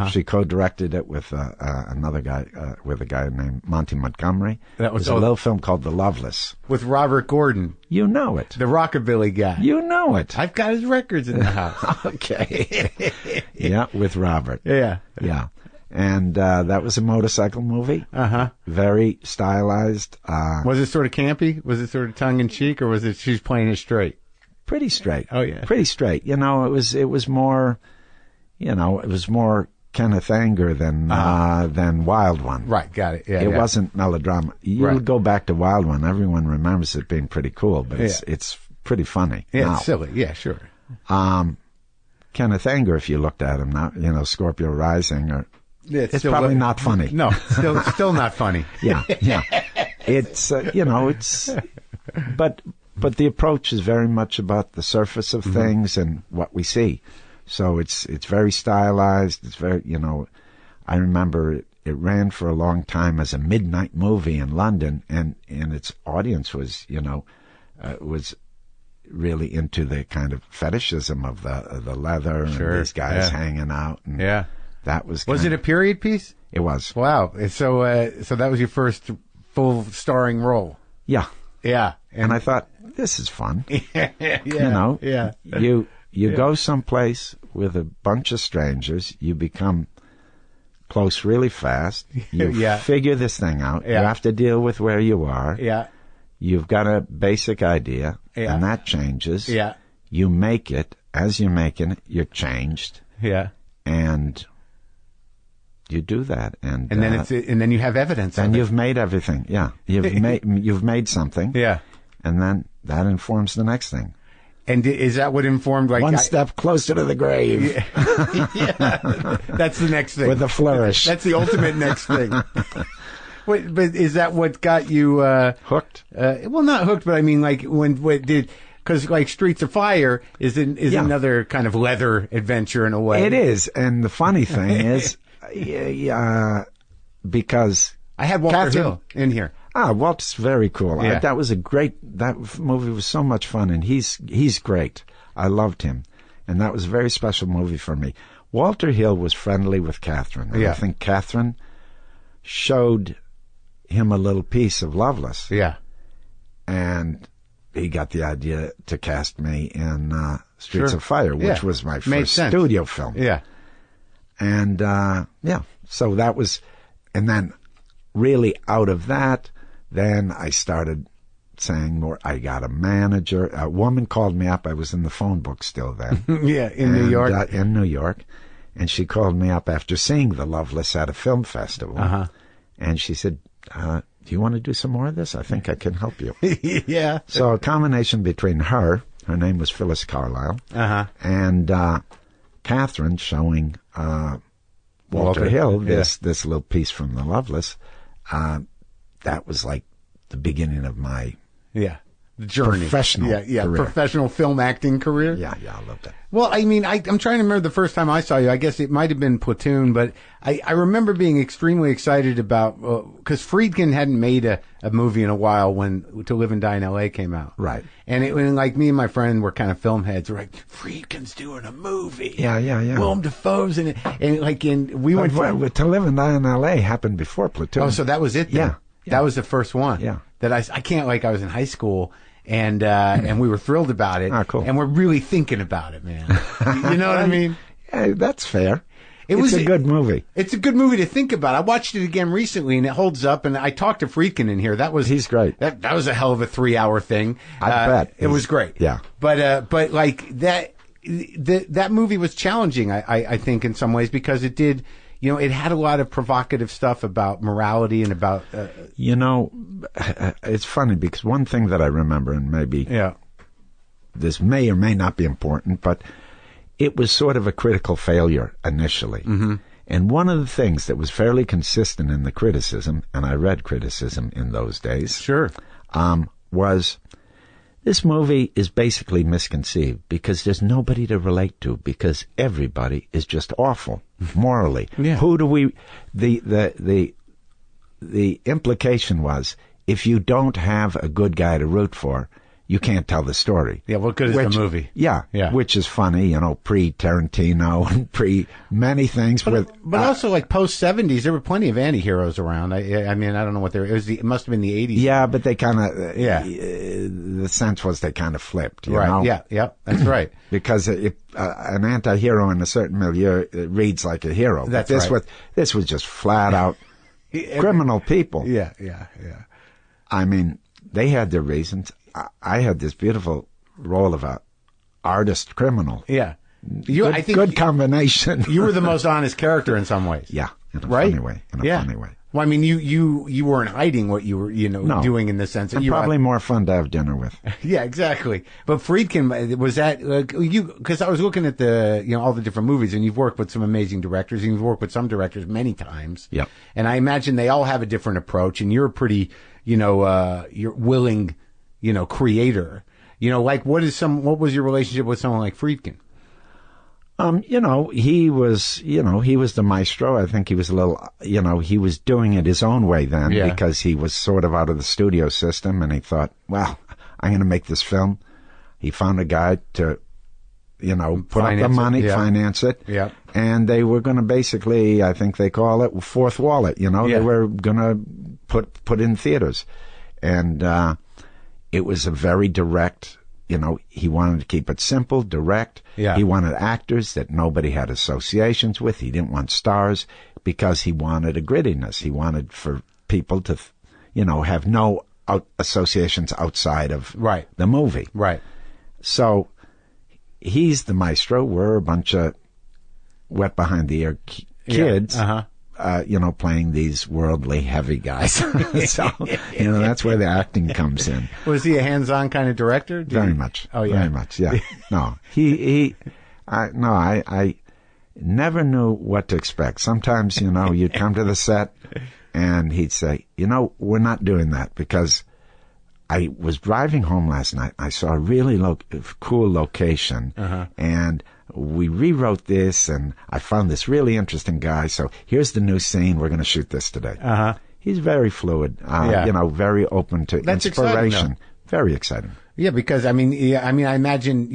Speaker 1: She co-directed it with another guy, with a guy named Monty Montgomery. That was a little film called The Loveless.
Speaker 2: With Robert Gordon.
Speaker 1: You know it.
Speaker 2: The rockabilly guy.
Speaker 1: You know it.
Speaker 2: I've got his records in the house.
Speaker 1: Okay. Yeah, with Robert.
Speaker 2: Yeah.
Speaker 1: Yeah. And that was a motorcycle movie. Very stylized.
Speaker 2: Was it sort of campy? Was it sort of tongue-in-cheek, or was it she's playing it straight?
Speaker 1: Pretty straight.
Speaker 2: Oh, yeah.
Speaker 1: Pretty straight. It was more... it was more Kenneth Anger than Wild One.
Speaker 2: Right, got it. Yeah,
Speaker 1: it wasn't melodrama. You go back to Wild One, everyone remembers it being pretty cool, but it's pretty funny.
Speaker 2: Yeah,
Speaker 1: now.
Speaker 2: It's silly. Yeah, sure.
Speaker 1: Kenneth Anger, if you looked at him now, Scorpio Rising, it's
Speaker 2: still
Speaker 1: probably not funny.
Speaker 2: No, still not funny.
Speaker 1: Yeah. It's but the approach is very much about the surface of things and what we see. So it's very stylized. It's very, I remember it ran for a long time as a midnight movie in London, and its audience was, was really into the kind of fetishism of the leather and these guys hanging out. And that was.
Speaker 2: Was it a period piece?
Speaker 1: It was.
Speaker 2: Wow. So that was your first full starring role.
Speaker 1: Yeah.
Speaker 2: Yeah.
Speaker 1: And I thought, this is fun.
Speaker 2: Yeah.
Speaker 1: You go someplace with a bunch of strangers, you become close really fast, you figure this thing out, you have to deal with where you are, you've got a basic idea, and that changes, you make it, as you're making it, you're changed, and you do that, and
Speaker 2: then and then you have evidence.
Speaker 1: And you've made everything. Yeah, you've made something.
Speaker 2: Yeah,
Speaker 1: and then that informs the next thing.
Speaker 2: And is that what informed, like,
Speaker 1: one step closer to the grave?
Speaker 2: Yeah. That's the next thing.
Speaker 1: With a flourish.
Speaker 2: That's the ultimate next thing. But is that what got you
Speaker 1: hooked?
Speaker 2: Well, not hooked, but I mean, like, because like Streets of Fire is another kind of leather adventure in a way.
Speaker 1: It is, and the funny thing is, because
Speaker 2: I had Walter Hill in here.
Speaker 1: Walt's very cool.
Speaker 2: Yeah.
Speaker 1: That movie was so much fun, and he's great. I loved him, and that was a very special movie for me. Walter Hill was friendly with Catherine. And I think Catherine showed him a little piece of Loveless.
Speaker 2: Yeah.
Speaker 1: And he got the idea to cast me in Streets of Fire, which was my first studio film.
Speaker 2: Yeah.
Speaker 1: And, so that was, and then really out of that, then I started saying more. I got a manager. A woman called me up. I was in the phone book still then.
Speaker 2: New York.
Speaker 1: In New York. And she called me up after seeing The Loveless at a film festival.
Speaker 2: Uh-huh.
Speaker 1: And she said, do you want to do some more of this? I think I can help you.
Speaker 2: Yeah.
Speaker 1: So a combination between her name was Phyllis Carlyle, and Catherine showing Walter Hill this little piece from The Loveless. That was like the beginning of my
Speaker 2: journey,
Speaker 1: professional career.
Speaker 2: Professional film acting career.
Speaker 1: Yeah, I loved it.
Speaker 2: Well, I mean, I'm trying to remember the first time I saw you. I guess it might have been Platoon, but I remember being extremely excited about, because Friedkin hadn't made a movie in a while when To Live and Die in L.A. came out.
Speaker 1: Right.
Speaker 2: And when, like, me and my friend were kind of film heads. We're like, Friedkin's doing a movie.
Speaker 1: Yeah.
Speaker 2: Willem Dafoe's in it. And like, we went
Speaker 1: To Live and Die in L.A. happened before Platoon.
Speaker 2: Oh, so that was it then? Yeah. That was the first one.
Speaker 1: Yeah.
Speaker 2: That I can't, like, I was in high school. And we were thrilled about it.
Speaker 1: Cool.
Speaker 2: And we're really thinking about it, man. You know what I mean?
Speaker 1: Yeah, that's fair. It's a good movie.
Speaker 2: It's a good movie to think about. I watched it again recently, and it holds up. And I talked to Friedkin in here.
Speaker 1: He's great.
Speaker 2: That was a hell of a 3-hour thing.
Speaker 1: I bet
Speaker 2: it was great.
Speaker 1: Yeah.
Speaker 2: But like that movie was challenging. I think in some ways because it did. You know, it had a lot of provocative stuff about morality and about...
Speaker 1: it's funny because one thing that I remember, and maybe this may or may not be important, but it was sort of a critical failure initially. Mm-hmm. And one of the things that was fairly consistent in the criticism, and I read criticism in those days, was this movie is basically misconceived because there's nobody to relate to because everybody is just awful morally.
Speaker 2: Yeah.
Speaker 1: Who do we? The implication was if you don't have a good guy to root for, you can't tell the story.
Speaker 2: Yeah, what good is the movie?
Speaker 1: Yeah, which is funny, pre-Tarantino and pre-many things.
Speaker 2: But also, like, post-'70s, there were plenty of anti-heroes around. I mean, I don't know what they were. It must have been the 80s.
Speaker 1: Yeah, but they kind of... the sense was they kind of flipped, you know?
Speaker 2: Yeah, that's right.
Speaker 1: Because if an anti-hero in a certain milieu reads like a hero.
Speaker 2: That's
Speaker 1: right. This was just flat-out criminal people.
Speaker 2: Yeah.
Speaker 1: I mean, they had their reasons. I had this beautiful role of a artist criminal.
Speaker 2: Yeah.
Speaker 1: I think good combination.
Speaker 2: You were the most honest character in some ways.
Speaker 1: Yeah. In a funny way. Funny way.
Speaker 2: Well, I mean, you weren't hiding what you were, doing in the sense that
Speaker 1: and
Speaker 2: you
Speaker 1: probably more fun to have dinner with.
Speaker 2: Yeah, exactly. But Friedkin, was that, because I was looking at all the different movies, and you've worked with some amazing directors, and you've worked with some directors many times.
Speaker 1: Yeah.
Speaker 2: And I imagine they all have a different approach, and you're a pretty, you're willing, creator. Like what was your relationship with someone like Friedkin?
Speaker 1: He was the maestro. I think he was a little, he was doing it his own way then because he was sort of out of the studio system and he thought, well, I'm going to make this film. He found a guy to, put up the money, finance it.
Speaker 2: Yeah.
Speaker 1: And they were going to basically, I think they call it, fourth wall it, they were going to put in theaters. And, it was a very direct, he wanted to keep it simple, direct.
Speaker 2: Yeah.
Speaker 1: He wanted actors that nobody had associations with. He didn't want stars because he wanted a grittiness. He wanted for people to, have no associations outside of the movie.
Speaker 2: Right.
Speaker 1: So he's the maestro. We're a bunch of wet behind the ear kids.
Speaker 2: Yeah. Uh-huh.
Speaker 1: playing these worldly heavy guys. So, that's where the acting comes in.
Speaker 2: Was he a hands-on kind of director?
Speaker 1: Very much.
Speaker 2: Oh, yeah.
Speaker 1: Very much, yeah. No, I never knew what to expect. Sometimes, you'd come to the set and he'd say, we're not doing that, because I was driving home last night. I saw a really cool location, and we rewrote this, and I found this really interesting guy. So here's the new scene. We're going to shoot this today. He's very fluid, very open to inspiration. Very exciting.
Speaker 2: Yeah, because I imagine,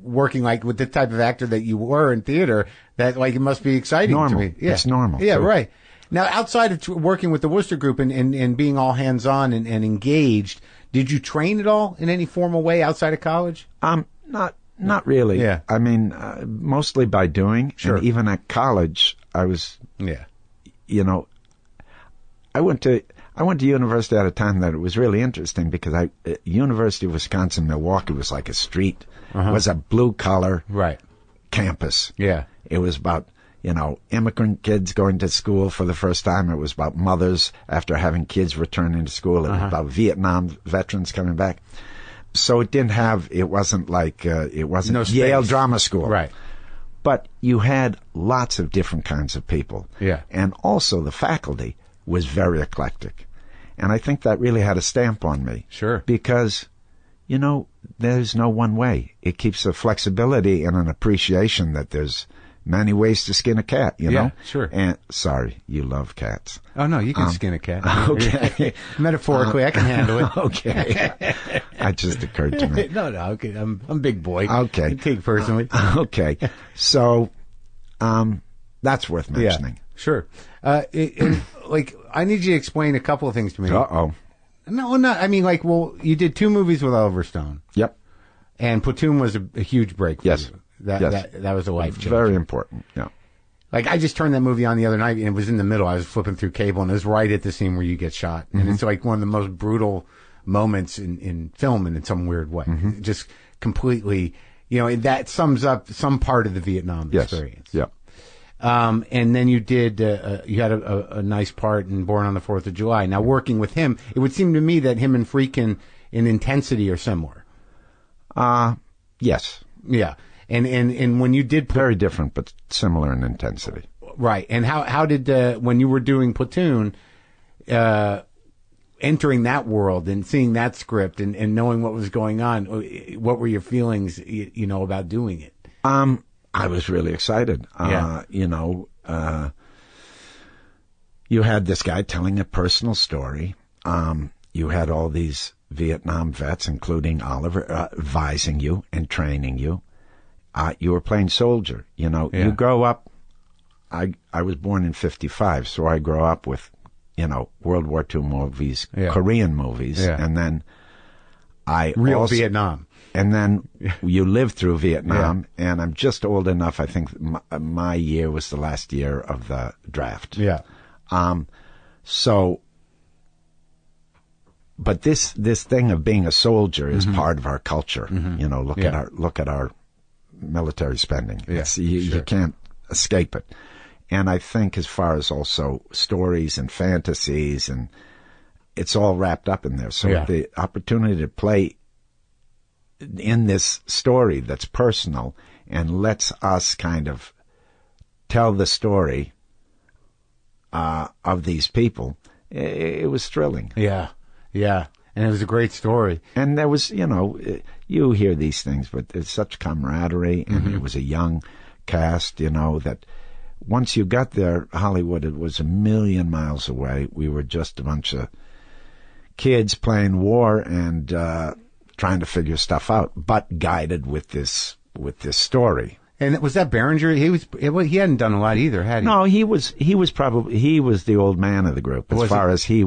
Speaker 2: working like with the type of actor that you were in theater, that like it must be exciting
Speaker 1: normal.
Speaker 2: to me. Yeah.
Speaker 1: It's normal.
Speaker 2: Yeah, right. Now, outside of working with the Worcester Group and being all hands-on and engaged, did you train at all in any formal way outside of college?
Speaker 1: Not really.
Speaker 2: Yeah.
Speaker 1: I mean, mostly by doing.
Speaker 2: Sure.
Speaker 1: And even at college, I was.
Speaker 2: Yeah.
Speaker 1: I went to university at a time that it was really interesting, because University of Wisconsin Milwaukee was like a street. Was a blue collar campus.
Speaker 2: Yeah.
Speaker 1: It was about immigrant kids going to school for the first time. It was about mothers after having kids returning to school. It was about Vietnam veterans coming back. So it wasn't like Yale Drama School.
Speaker 2: Right.
Speaker 1: But you had lots of different kinds of people.
Speaker 2: Yeah.
Speaker 1: And also the faculty was very eclectic. And I think that really had a stamp on me.
Speaker 2: Sure.
Speaker 1: Because, there's no one way. It keeps a flexibility and an appreciation that there's many ways to skin a cat, you know?
Speaker 2: Sure.
Speaker 1: And sorry, you love cats.
Speaker 2: Oh, no, you can skin a cat.
Speaker 1: Okay.
Speaker 2: Metaphorically, I can handle it.
Speaker 1: Okay. That just occurred to me.
Speaker 2: No, okay. I'm a big boy.
Speaker 1: Okay.
Speaker 2: Take it personally.
Speaker 1: Okay. So, that's worth mentioning.
Speaker 2: Yeah, sure. I need you to explain a couple of things to me.
Speaker 1: Uh-oh.
Speaker 2: No, not. I mean, you did 2 movies with Oliver Stone.
Speaker 1: Yep.
Speaker 2: And Platoon was a huge break for
Speaker 1: Yes.
Speaker 2: you.
Speaker 1: Yes.
Speaker 2: That was a life changer.
Speaker 1: Very important. Yeah.
Speaker 2: Like, I just turned that movie on the other night, and it was in the middle. I was flipping through cable, and it was right at the scene where you get shot. And it's like one of the most brutal moments in film in some weird way. Just completely, that sums up some part of the Vietnam experience.
Speaker 1: Yeah.
Speaker 2: And then you did, you had a nice part in Born on the 4th of July. Now, working with him, it would seem to me that him and Friedkin in intensity are similar.
Speaker 1: Yes.
Speaker 2: Yeah. And when you did
Speaker 1: Very different, but similar in intensity.
Speaker 2: right, and how did when you were doing Platoon, entering that world and seeing that script and knowing what was going on, what were your feelings, about doing it?
Speaker 1: I was really excited. You had this guy telling a personal story. You had all these Vietnam vets, including Oliver, advising you and training you. You were playing soldier. You grow up. I was born in 1955, so I grew up with, World War II movies, Korean movies, and then
Speaker 2: Vietnam.
Speaker 1: And then you lived through Vietnam, and I'm just old enough. I think my year was the last year of the draft.
Speaker 2: Yeah.
Speaker 1: But this thing of being a soldier is part of our culture. Look at our military spending.
Speaker 2: Yeah,
Speaker 1: you can't escape it. And I think as far as also stories and fantasies, and it's all wrapped up in there. So the opportunity to play in this story that's personal and lets us kind of tell the story of these people, it was thrilling.
Speaker 2: Yeah. And it was a great story.
Speaker 1: And there was, you hear these things, but there's such camaraderie, and it was a young cast, that once you got there, Hollywood, it was a million miles away. We were just a bunch of kids playing war and trying to figure stuff out, but guided with this story.
Speaker 2: And was that Berenger? He hadn't done a lot either, had he?
Speaker 1: No, he was the old man of the group. He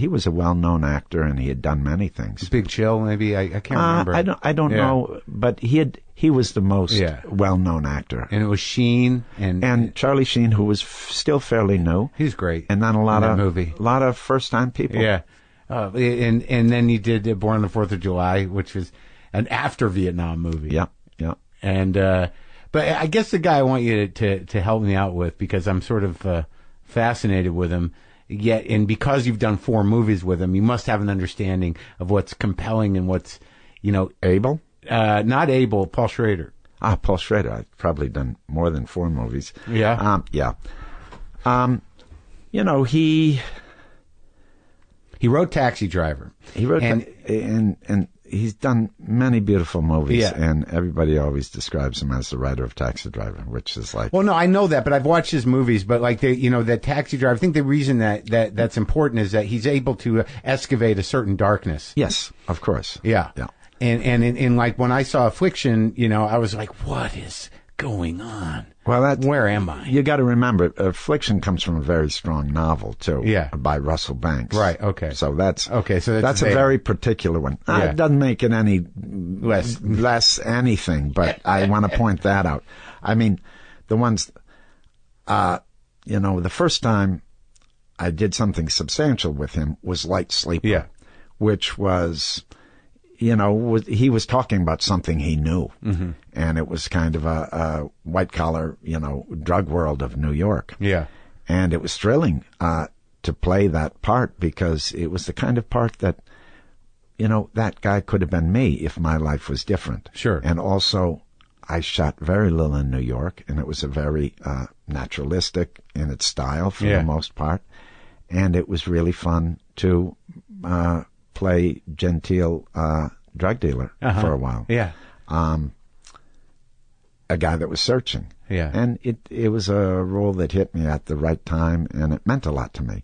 Speaker 1: was a well-known actor, and he had done many things.
Speaker 2: Big Chill, maybe. I can't remember.
Speaker 1: I don't know, but he was the most well-known actor.
Speaker 2: And it was Sheen
Speaker 1: and Charlie Sheen, who was still fairly new.
Speaker 2: He's great.
Speaker 1: And then a lot of first-time people.
Speaker 2: Yeah. And then he did Born on the 4th of July, which was an after Vietnam movie.
Speaker 1: Yeah.
Speaker 2: And but I guess the guy I want you to help me out with, because I'm sort of fascinated with him. Yet, and because you've done 4 movies with him, you must have an understanding of what's compelling and what's,
Speaker 1: Abel?
Speaker 2: Not Abel, Paul Schrader.
Speaker 1: Paul Schrader. I've probably done more than 4 movies.
Speaker 2: Yeah.
Speaker 1: Yeah.
Speaker 2: He wrote Taxi Driver.
Speaker 1: He wrote and he's done many beautiful movies, and everybody always describes him as the writer of Taxi Driver, which is like...
Speaker 2: Well, no, I know that, but I've watched his movies, but like, that Taxi Driver, I think the reason that's important is that he's able to excavate a certain darkness.
Speaker 1: Yes, of course.
Speaker 2: Yeah.
Speaker 1: Yeah.
Speaker 2: And like, when I saw Affliction, I was like, what is going on?
Speaker 1: Well,
Speaker 2: where am I?
Speaker 1: You got to remember, Affliction comes from a very strong novel too.
Speaker 2: Yeah.
Speaker 1: By Russell Banks.
Speaker 2: Right. Okay.
Speaker 1: So that's
Speaker 2: a
Speaker 1: very particular one. It doesn't make it any less anything, but I want to point that out. I mean, the ones, the first time I did something substantial with him was Light Sleeper, which was, he was talking about something he knew. Mm-hmm. And it was kind of a white collar, drug world of New York.
Speaker 2: Yeah.
Speaker 1: And it was thrilling, to play that part, because it was the kind of part that, that guy could have been me if my life was different.
Speaker 2: Sure.
Speaker 1: And also, I shot very little in New York, and it was a very, naturalistic in its style for the most part. And it was really fun to, play genteel, drug dealer for a while.
Speaker 2: Yeah.
Speaker 1: A guy that was searching.
Speaker 2: Yeah.
Speaker 1: And it was a role that hit me at the right time, and it meant a lot to me.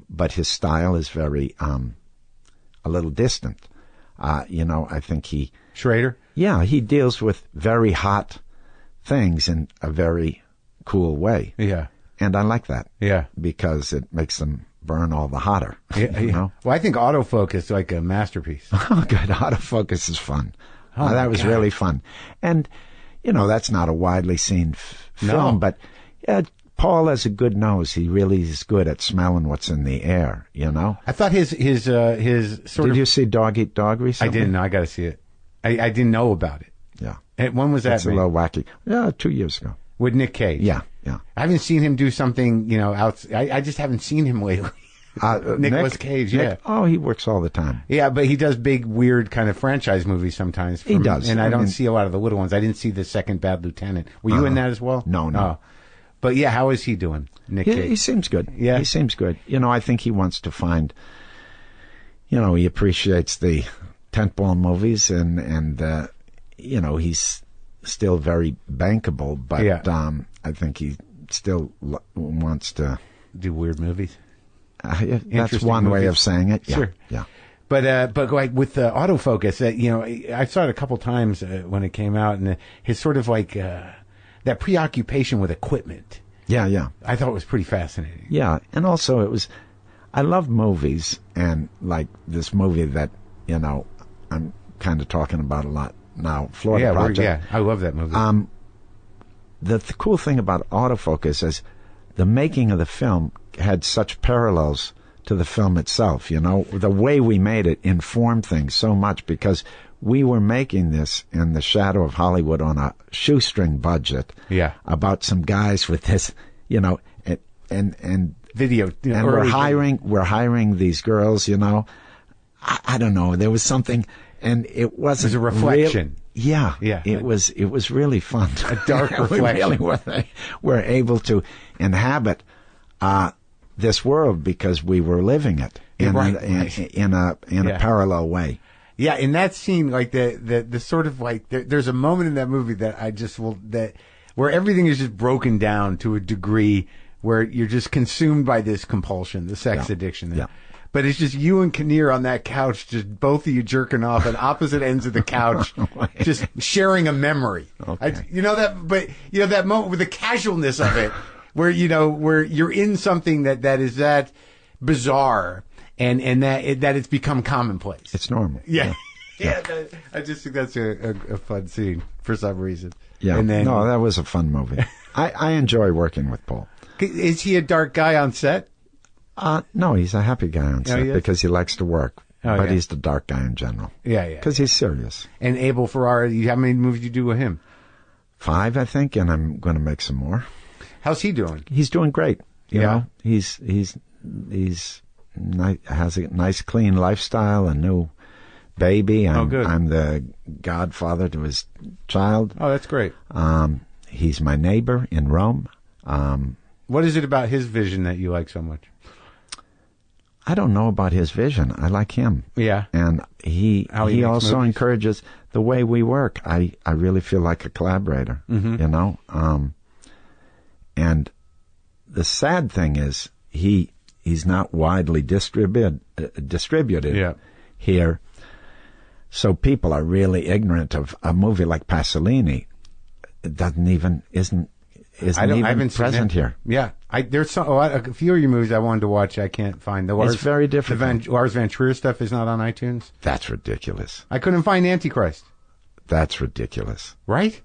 Speaker 1: But his style is very, a little distant. I think
Speaker 2: Schrader?
Speaker 1: Yeah, he deals with very hot things in a very cool way.
Speaker 2: Yeah.
Speaker 1: And I like that.
Speaker 2: Yeah.
Speaker 1: Because it makes them burn all the hotter.
Speaker 2: Yeah. Well, I think autofocus is like a masterpiece.
Speaker 1: Oh, good. Autofocus is fun. That was really fun. And, that's not a widely seen film, but Paul has a good nose. He really is good at smelling what's in the air,
Speaker 2: I thought his sort
Speaker 1: Did you see Dog Eat Dog recently?
Speaker 2: I didn't know. I got to see it. I didn't know about it.
Speaker 1: Yeah.
Speaker 2: And when was that?
Speaker 1: It's a little wacky. Yeah, 2 years ago.
Speaker 2: With Nick Cage.
Speaker 1: Yeah.
Speaker 2: I haven't seen him do something, I just haven't seen him lately. Nicolas Cage,
Speaker 1: Nick, he works all the time.
Speaker 2: Yeah, but he does big, weird kind of franchise movies sometimes.
Speaker 1: He does.
Speaker 2: And I don't see a lot of the little ones. I didn't see The Second Bad Lieutenant. Were you in that as well?
Speaker 1: No.
Speaker 2: Oh. But yeah, how is he doing, Nick Cage?
Speaker 1: He seems good.
Speaker 2: Yeah.
Speaker 1: He seems good. I think he wants to find, he appreciates the tentpole movies and he's still very bankable, but I think he still wants to
Speaker 2: do weird movies.
Speaker 1: That's one way of saying it. Yeah.
Speaker 2: Sure.
Speaker 1: Yeah.
Speaker 2: But like with the autofocus, I saw it a couple times when it came out, and his sort of like that preoccupation with equipment.
Speaker 1: Yeah.
Speaker 2: I thought it was pretty fascinating.
Speaker 1: Yeah, and also I love movies, and like this movie that I'm kind of talking about a lot now, Florida Project.
Speaker 2: I love that movie.
Speaker 1: The cool thing about autofocus is the making of the film had such parallels to the film itself. The way we made it informed things so much, because we were making this in the shadow of Hollywood on a shoestring budget.
Speaker 2: Yeah.
Speaker 1: About some guys with this, and
Speaker 2: video,
Speaker 1: and we're hiring these girls. I don't know. There was something, and it wasn't.
Speaker 2: It was a reflection.
Speaker 1: Yeah. It was really fun.
Speaker 2: A dark reflection.
Speaker 1: We were able to inhabit this world because we were living it in a parallel way.
Speaker 2: Yeah, in that scene, like the sort of like there's a moment in that movie that where everything is just broken down to a degree where you're just consumed by this compulsion, the sex addiction. There. Yeah. But it's just you and Kinnear on that couch, just both of you jerking off at opposite ends of the couch, just sharing a memory.
Speaker 1: Okay.
Speaker 2: That moment with the casualness of it, where you're in something that is that bizarre, and that it's become commonplace.
Speaker 1: It's normal.
Speaker 2: Yeah. I just think that's a fun scene for some reason.
Speaker 1: Yeah.
Speaker 2: And then,
Speaker 1: that was a fun movie. I enjoy working with Paul.
Speaker 2: Is he a dark guy on set?
Speaker 1: No, he's a happy guy on set because he likes to work. But he's the dark guy in general.
Speaker 2: Yeah.
Speaker 1: Because he's serious.
Speaker 2: And Abel Ferrara, how many movies did you do with him?
Speaker 1: 5, I think, and I'm going to make some more.
Speaker 2: How's he doing?
Speaker 1: He's doing great. You know, he's has a nice, clean lifestyle, a new baby. I'm the godfather to his child.
Speaker 2: Oh, that's great.
Speaker 1: He's my neighbor in Rome.
Speaker 2: What is it about his vision that you like so much?
Speaker 1: I don't know about his vision. I like him.
Speaker 2: Yeah.
Speaker 1: And he also encourages the way we work. I really feel like a collaborator, you know? And the sad thing is he's not widely distributed here. So people are really ignorant of a movie like Pasolini. It isn't even present here.
Speaker 2: Yeah, there's a few of your movies I wanted to watch. I can't find.
Speaker 1: It's very different.
Speaker 2: The Lars von Trier stuff is not on iTunes.
Speaker 1: That's ridiculous.
Speaker 2: I couldn't find Antichrist.
Speaker 1: That's ridiculous.
Speaker 2: Right?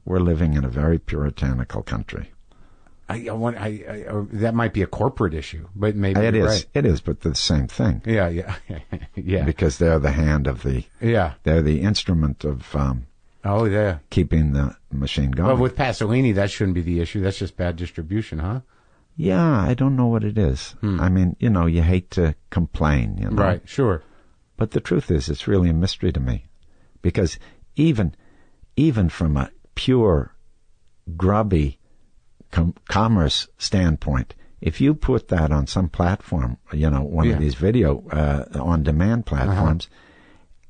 Speaker 1: We're living in a very puritanical country.
Speaker 2: That might be a corporate issue, but maybe
Speaker 1: it is.
Speaker 2: Right.
Speaker 1: It is, but they're the same thing.
Speaker 2: Yeah. Yeah.
Speaker 1: Because they're the hand of the.
Speaker 2: Yeah.
Speaker 1: They're the instrument of. Keeping the machine going.
Speaker 2: Well, with Pasolini, that shouldn't be the issue. That's just bad distribution, huh?
Speaker 1: Yeah, I don't know what it is. I mean, you know, you hate to complain, you know.
Speaker 2: Right, sure.
Speaker 1: But the truth is, it's really a mystery to me. Because even from a pure, grubby commerce standpoint, if you put that on some platform, you know, one of these video on-demand platforms,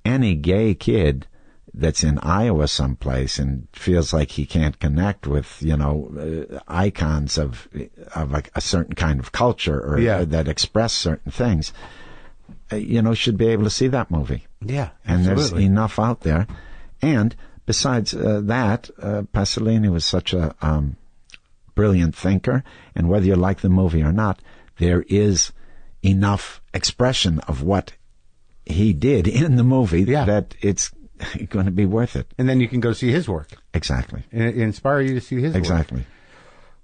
Speaker 1: any gay kid that's in Iowa someplace and feels like he can't connect with, you know, icons of a certain kind of culture or that express certain things, you know, should be able to see that movie.
Speaker 2: Yeah,
Speaker 1: and
Speaker 2: absolutely.
Speaker 1: There's enough out there. And besides that, Pasolini was such a brilliant thinker, and whether you like the movie or not, there is enough expression of what he did in the movie that it's going to be worth it.
Speaker 2: And then you can go see his work.
Speaker 1: Exactly.
Speaker 2: And inspire you to see his work.
Speaker 1: Exactly.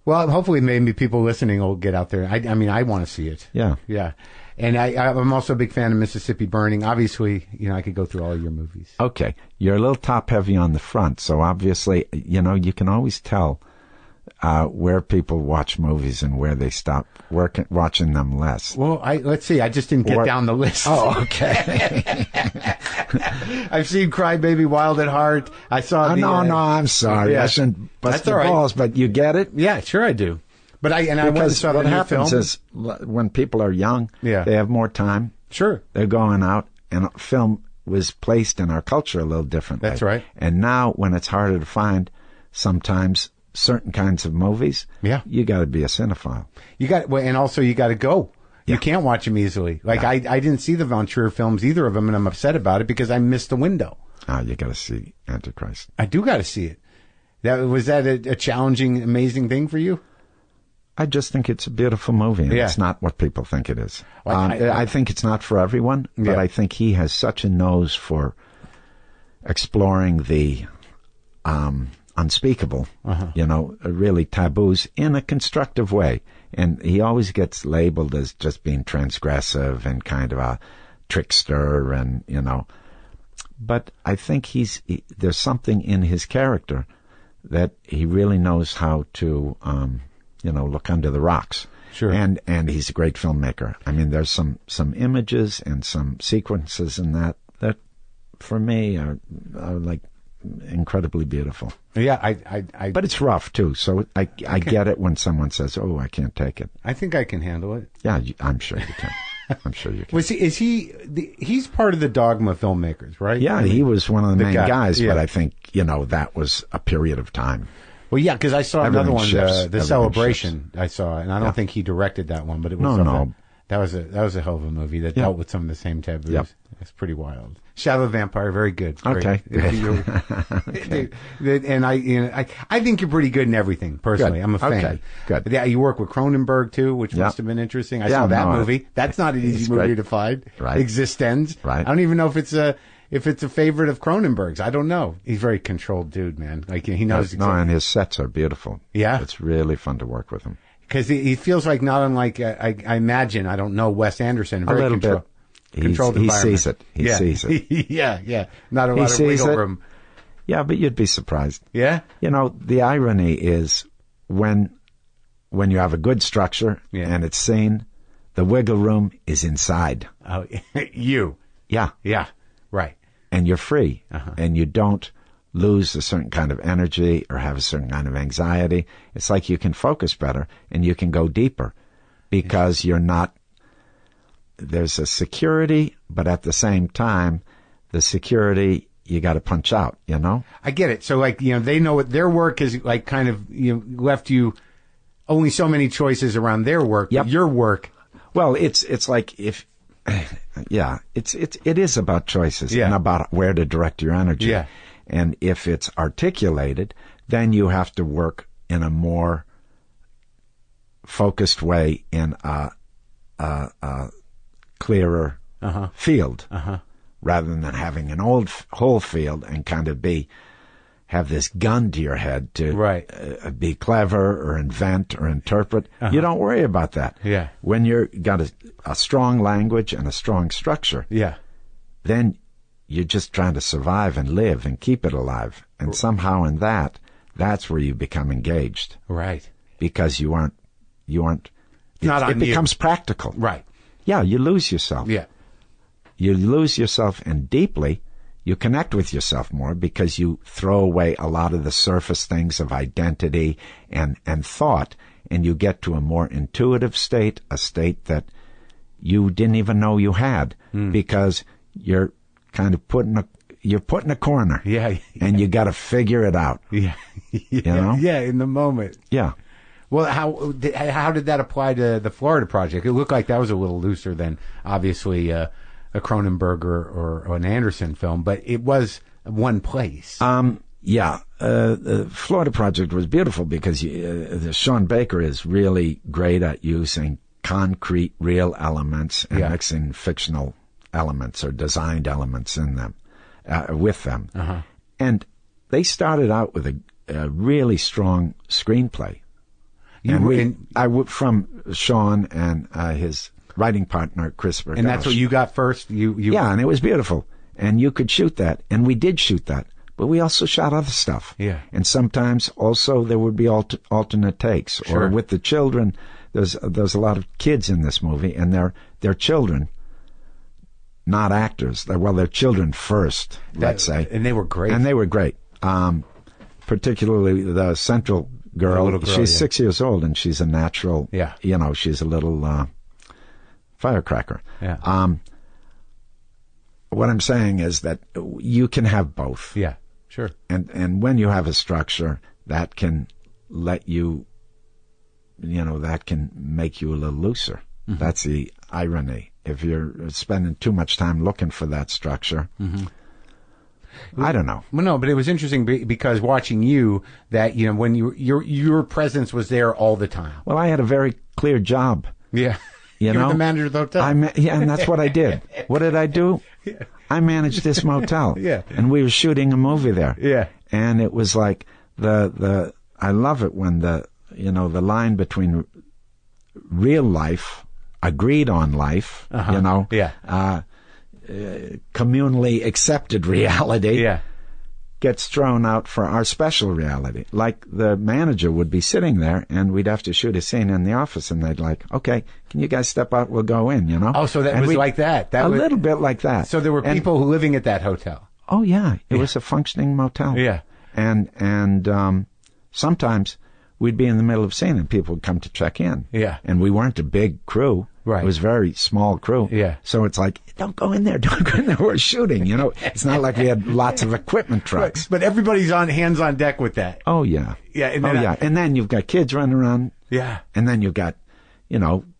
Speaker 2: Well, hopefully maybe people listening will get out there. I mean, I want to see it.
Speaker 1: Yeah.
Speaker 2: Yeah. And I'm also a big fan of Mississippi Burning. Obviously, you know, I could go through all your movies.
Speaker 1: Okay. You're a little top-heavy on the front, so obviously, you know, you can always tell where people watch movies and where they stop watching them less.
Speaker 2: Well, let's see. I just didn't get down the list.
Speaker 1: Oh, okay.
Speaker 2: I've seen Cry Baby, Wild at Heart. I saw
Speaker 1: No, I'm sorry. I shouldn't bust your balls, but you get it?
Speaker 2: Yeah, sure I do. But I went and saw
Speaker 1: what
Speaker 2: the new
Speaker 1: happens
Speaker 2: film.
Speaker 1: is when people are young,
Speaker 2: they
Speaker 1: have more time.
Speaker 2: Sure.
Speaker 1: They're going out, and film was placed in our culture a little differently.
Speaker 2: That's right.
Speaker 1: And now, when it's harder to find, sometimes certain kinds of movies, you got to be a cinephile.
Speaker 2: And also you got to go. You can't watch them easily. Like I didn't see the Von Trier films, either of them, and I'm upset about it because I missed the window.
Speaker 1: You got to see Antichrist.
Speaker 2: I do got to see it. Was that a challenging, amazing thing for you?
Speaker 1: I just think it's a beautiful movie, and it's not what people think it is. I think it's not for everyone, but I think he has such a nose for exploring the unspeakable, you know, really taboos in a constructive way. And he always gets labeled as just being transgressive and kind of a trickster, and, you know. But I think there's something in his character that he really knows how to, you know, look under the rocks.
Speaker 2: Sure.
Speaker 1: And he's a great filmmaker. I mean, there's some images and some sequences in that for me are like incredibly beautiful.
Speaker 2: Yeah,
Speaker 1: but it's rough too. So I get it when someone says, "Oh, I can't take it."
Speaker 2: I think I can handle it.
Speaker 1: Yeah, I'm sure you can. I'm sure you can.
Speaker 2: He's part of the Dogma filmmakers, right?
Speaker 1: Yeah, he was one of the main guys.
Speaker 2: Yeah.
Speaker 1: But I think, you know, that was a period of time.
Speaker 2: Well, yeah, because I saw another one, the
Speaker 1: Everything
Speaker 2: Celebration. I saw, and I don't think he directed that one, but it was
Speaker 1: no.
Speaker 2: That was a hell of a movie that dealt with some of the same taboos.
Speaker 1: Yep.
Speaker 2: It's pretty wild. Shadow of the Vampire, very good.
Speaker 1: Okay.
Speaker 2: Okay. And I think you're pretty good in everything. Personally,
Speaker 1: Good.
Speaker 2: I'm a fan.
Speaker 1: Okay. Good.
Speaker 2: Yeah, you work with Cronenberg too, which must have been interesting. I saw that movie. That's not an easy movie to find.
Speaker 1: Right.
Speaker 2: Existenz.
Speaker 1: Right.
Speaker 2: I don't even know if it's a favorite of Cronenberg's. I don't know. He's a very controlled dude, man. Like he knows.
Speaker 1: No, and his sets are beautiful.
Speaker 2: Yeah.
Speaker 1: It's really fun to work with him.
Speaker 2: Because he feels like not unlike, I imagine, I don't know, Wes Anderson.
Speaker 1: A little bit.
Speaker 2: Controlled
Speaker 1: he
Speaker 2: environment.
Speaker 1: sees it. He sees it.
Speaker 2: Yeah. Not a lot of wiggle room.
Speaker 1: Yeah, but you'd be surprised.
Speaker 2: Yeah?
Speaker 1: You know, the irony is when when you have a good structure and it's seen, the wiggle room is inside.
Speaker 2: Oh, you.
Speaker 1: Yeah.
Speaker 2: Yeah. Right.
Speaker 1: And you're free.
Speaker 2: Uh-huh.
Speaker 1: And you don't lose a certain kind of energy or have a certain kind of anxiety. It's like you can focus better and you can go deeper because you're not, there's a security, but at the same time, the security, you got to punch out, you know?
Speaker 2: I get it. So, like, you know, they know what their work is, like, kind of, you know, left you only so many choices around their work.
Speaker 1: Yep.
Speaker 2: But your work.
Speaker 1: Well, it's like if, it is about choices and about where to direct your energy.
Speaker 2: Yeah.
Speaker 1: And if it's articulated, then you have to work in a more focused way in a clearer field, rather than having an whole field and kind of have this gun to your head to be clever or invent or interpret. You don't worry about that.
Speaker 2: Yeah.
Speaker 1: When you've got a strong language and a strong structure, then you're just trying to survive and live and keep it alive. And somehow in that's where you become engaged.
Speaker 2: Right.
Speaker 1: Because you aren't,
Speaker 2: it
Speaker 1: becomes practical.
Speaker 2: Right.
Speaker 1: Yeah, you lose yourself.
Speaker 2: Yeah.
Speaker 1: You lose yourself, and deeply, you connect with yourself more because you throw away a lot of the surface things of identity and thought, and you get to a more intuitive state, a state that you didn't even know you had, because you're kind of put in a corner.
Speaker 2: Yeah.
Speaker 1: And you got to figure it out.
Speaker 2: Yeah.
Speaker 1: You know?
Speaker 2: Yeah, in the moment.
Speaker 1: Yeah.
Speaker 2: Well, how did that apply to the Florida project? It looked like that was a little looser than, obviously, a Cronenberg or an Anderson film, but it was one place.
Speaker 1: The Florida project was beautiful because Sean Baker is really great at using concrete, real elements and mixing fictional elements or designed elements in them, with them. And they started out with a really strong screenplay. From Sean and his writing partner, Chris Bergosh.
Speaker 2: And that's what you got first?
Speaker 1: Yeah, and it was beautiful. And you could shoot that. And we did shoot that. But we also shot other stuff.
Speaker 2: Yeah.
Speaker 1: And sometimes also there would be alternate takes.
Speaker 2: Sure.
Speaker 1: Or with the children, there's a lot of kids in this movie, and they're children, not actors. They're children first, let's say.
Speaker 2: And they were great.
Speaker 1: And they were great. Particularly the central girl. She's 6 years old, and she's a natural.
Speaker 2: Yeah.
Speaker 1: You know, she's a little firecracker.
Speaker 2: Yeah.
Speaker 1: What I'm saying is that you can have both.
Speaker 2: Yeah. Sure.
Speaker 1: And when you have a structure, that can let you, that can make you a little looser. That's the irony. If you're spending too much time looking for that structure, I don't know.
Speaker 2: Well, no, but it was interesting because watching you, that when your presence was there all the time.
Speaker 1: Well, I had a very clear job.
Speaker 2: Yeah, you were the manager of the hotel.
Speaker 1: And that's what I did. What did I do?
Speaker 2: Yeah.
Speaker 1: I managed this motel.
Speaker 2: Yeah,
Speaker 1: and we were shooting a movie there.
Speaker 2: Yeah,
Speaker 1: and it was like I love it when the line between real life, agreed on life, communally accepted reality, gets thrown out for our special reality. Like the manager would be sitting there, and we'd have to shoot a scene in the office, and they'd like, okay, can you guys step out? We'll go in,
Speaker 2: Oh, so that was like that.
Speaker 1: Little bit like that.
Speaker 2: So there were people who living at that hotel.
Speaker 1: Oh, yeah. It was a functioning motel.
Speaker 2: Yeah.
Speaker 1: And sometimes we'd be in the middle of scene, and people would come to check in.
Speaker 2: Yeah.
Speaker 1: And we weren't a big crew.
Speaker 2: Right.
Speaker 1: It was a very small crew.
Speaker 2: Yeah.
Speaker 1: So it's like, don't go in there. Don't go in there. We're shooting. It's not like we had lots of equipment trucks.
Speaker 2: Right. But everybody's hands on deck with that.
Speaker 1: Oh, yeah.
Speaker 2: Yeah.
Speaker 1: And then you've got kids running around.
Speaker 2: Yeah.
Speaker 1: And then you've got,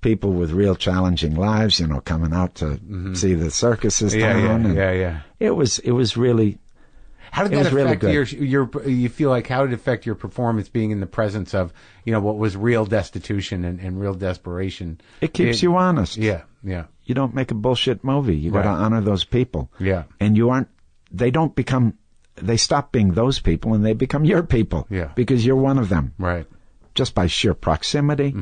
Speaker 1: people with real challenging lives, coming out to see the circuses down.
Speaker 2: Yeah.
Speaker 1: It was really...
Speaker 2: How did that affect you feel like, how did it affect your performance being in the presence of, what was real destitution and real desperation?
Speaker 1: It keeps you honest.
Speaker 2: Yeah, yeah.
Speaker 1: You don't make a bullshit movie. You got to honor those people.
Speaker 2: Yeah.
Speaker 1: And they stop being those people and they become your people.
Speaker 2: Yeah.
Speaker 1: Because you're one of them.
Speaker 2: Right.
Speaker 1: Just by sheer proximity.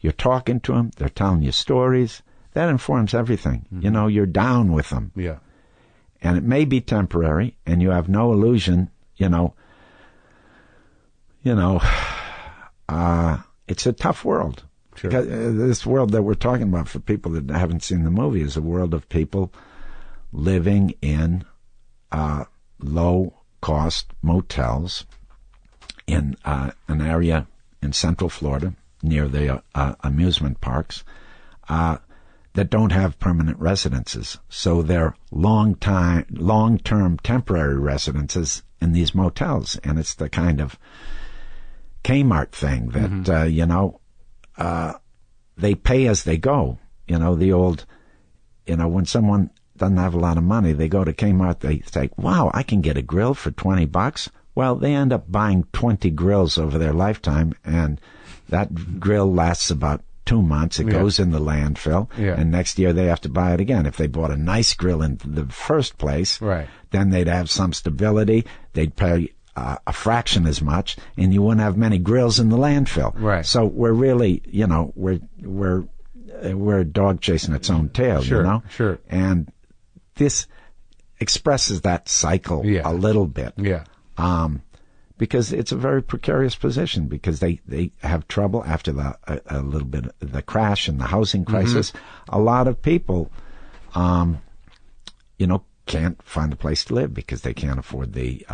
Speaker 1: You're talking to them. They're telling you stories. That informs everything. You're down with them.
Speaker 2: Yeah.
Speaker 1: And it may be temporary, and you have no illusion, it's a tough world.
Speaker 2: Sure.
Speaker 1: Because, this world that we're talking about, for people that haven't seen the movie, is a world of people living in low-cost motels in an area in Central Florida near the amusement parks that don't have permanent residences. So they're long-term temporary residences in these motels. And it's the kind of Kmart thing that, they pay as they go. The old, when someone doesn't have a lot of money, they go to Kmart, they say, wow, I can get a grill for $20. Well, they end up buying 20 grills over their lifetime, and that grill lasts about 2 months. It goes in the landfill, and next year they have to buy it again. If they bought a nice grill in the first place, then they'd have some stability. They'd pay a fraction as much, and you wouldn't have many grills in the landfill.
Speaker 2: Right.
Speaker 1: So we're really, we're a dog chasing its own tail,
Speaker 2: Sure.
Speaker 1: And this expresses that cycle a little bit.
Speaker 2: Yeah.
Speaker 1: Because it's a very precarious position, because they have trouble after a little bit of the crash and the housing crisis. A lot of people, can't find a place to live because they can't afford the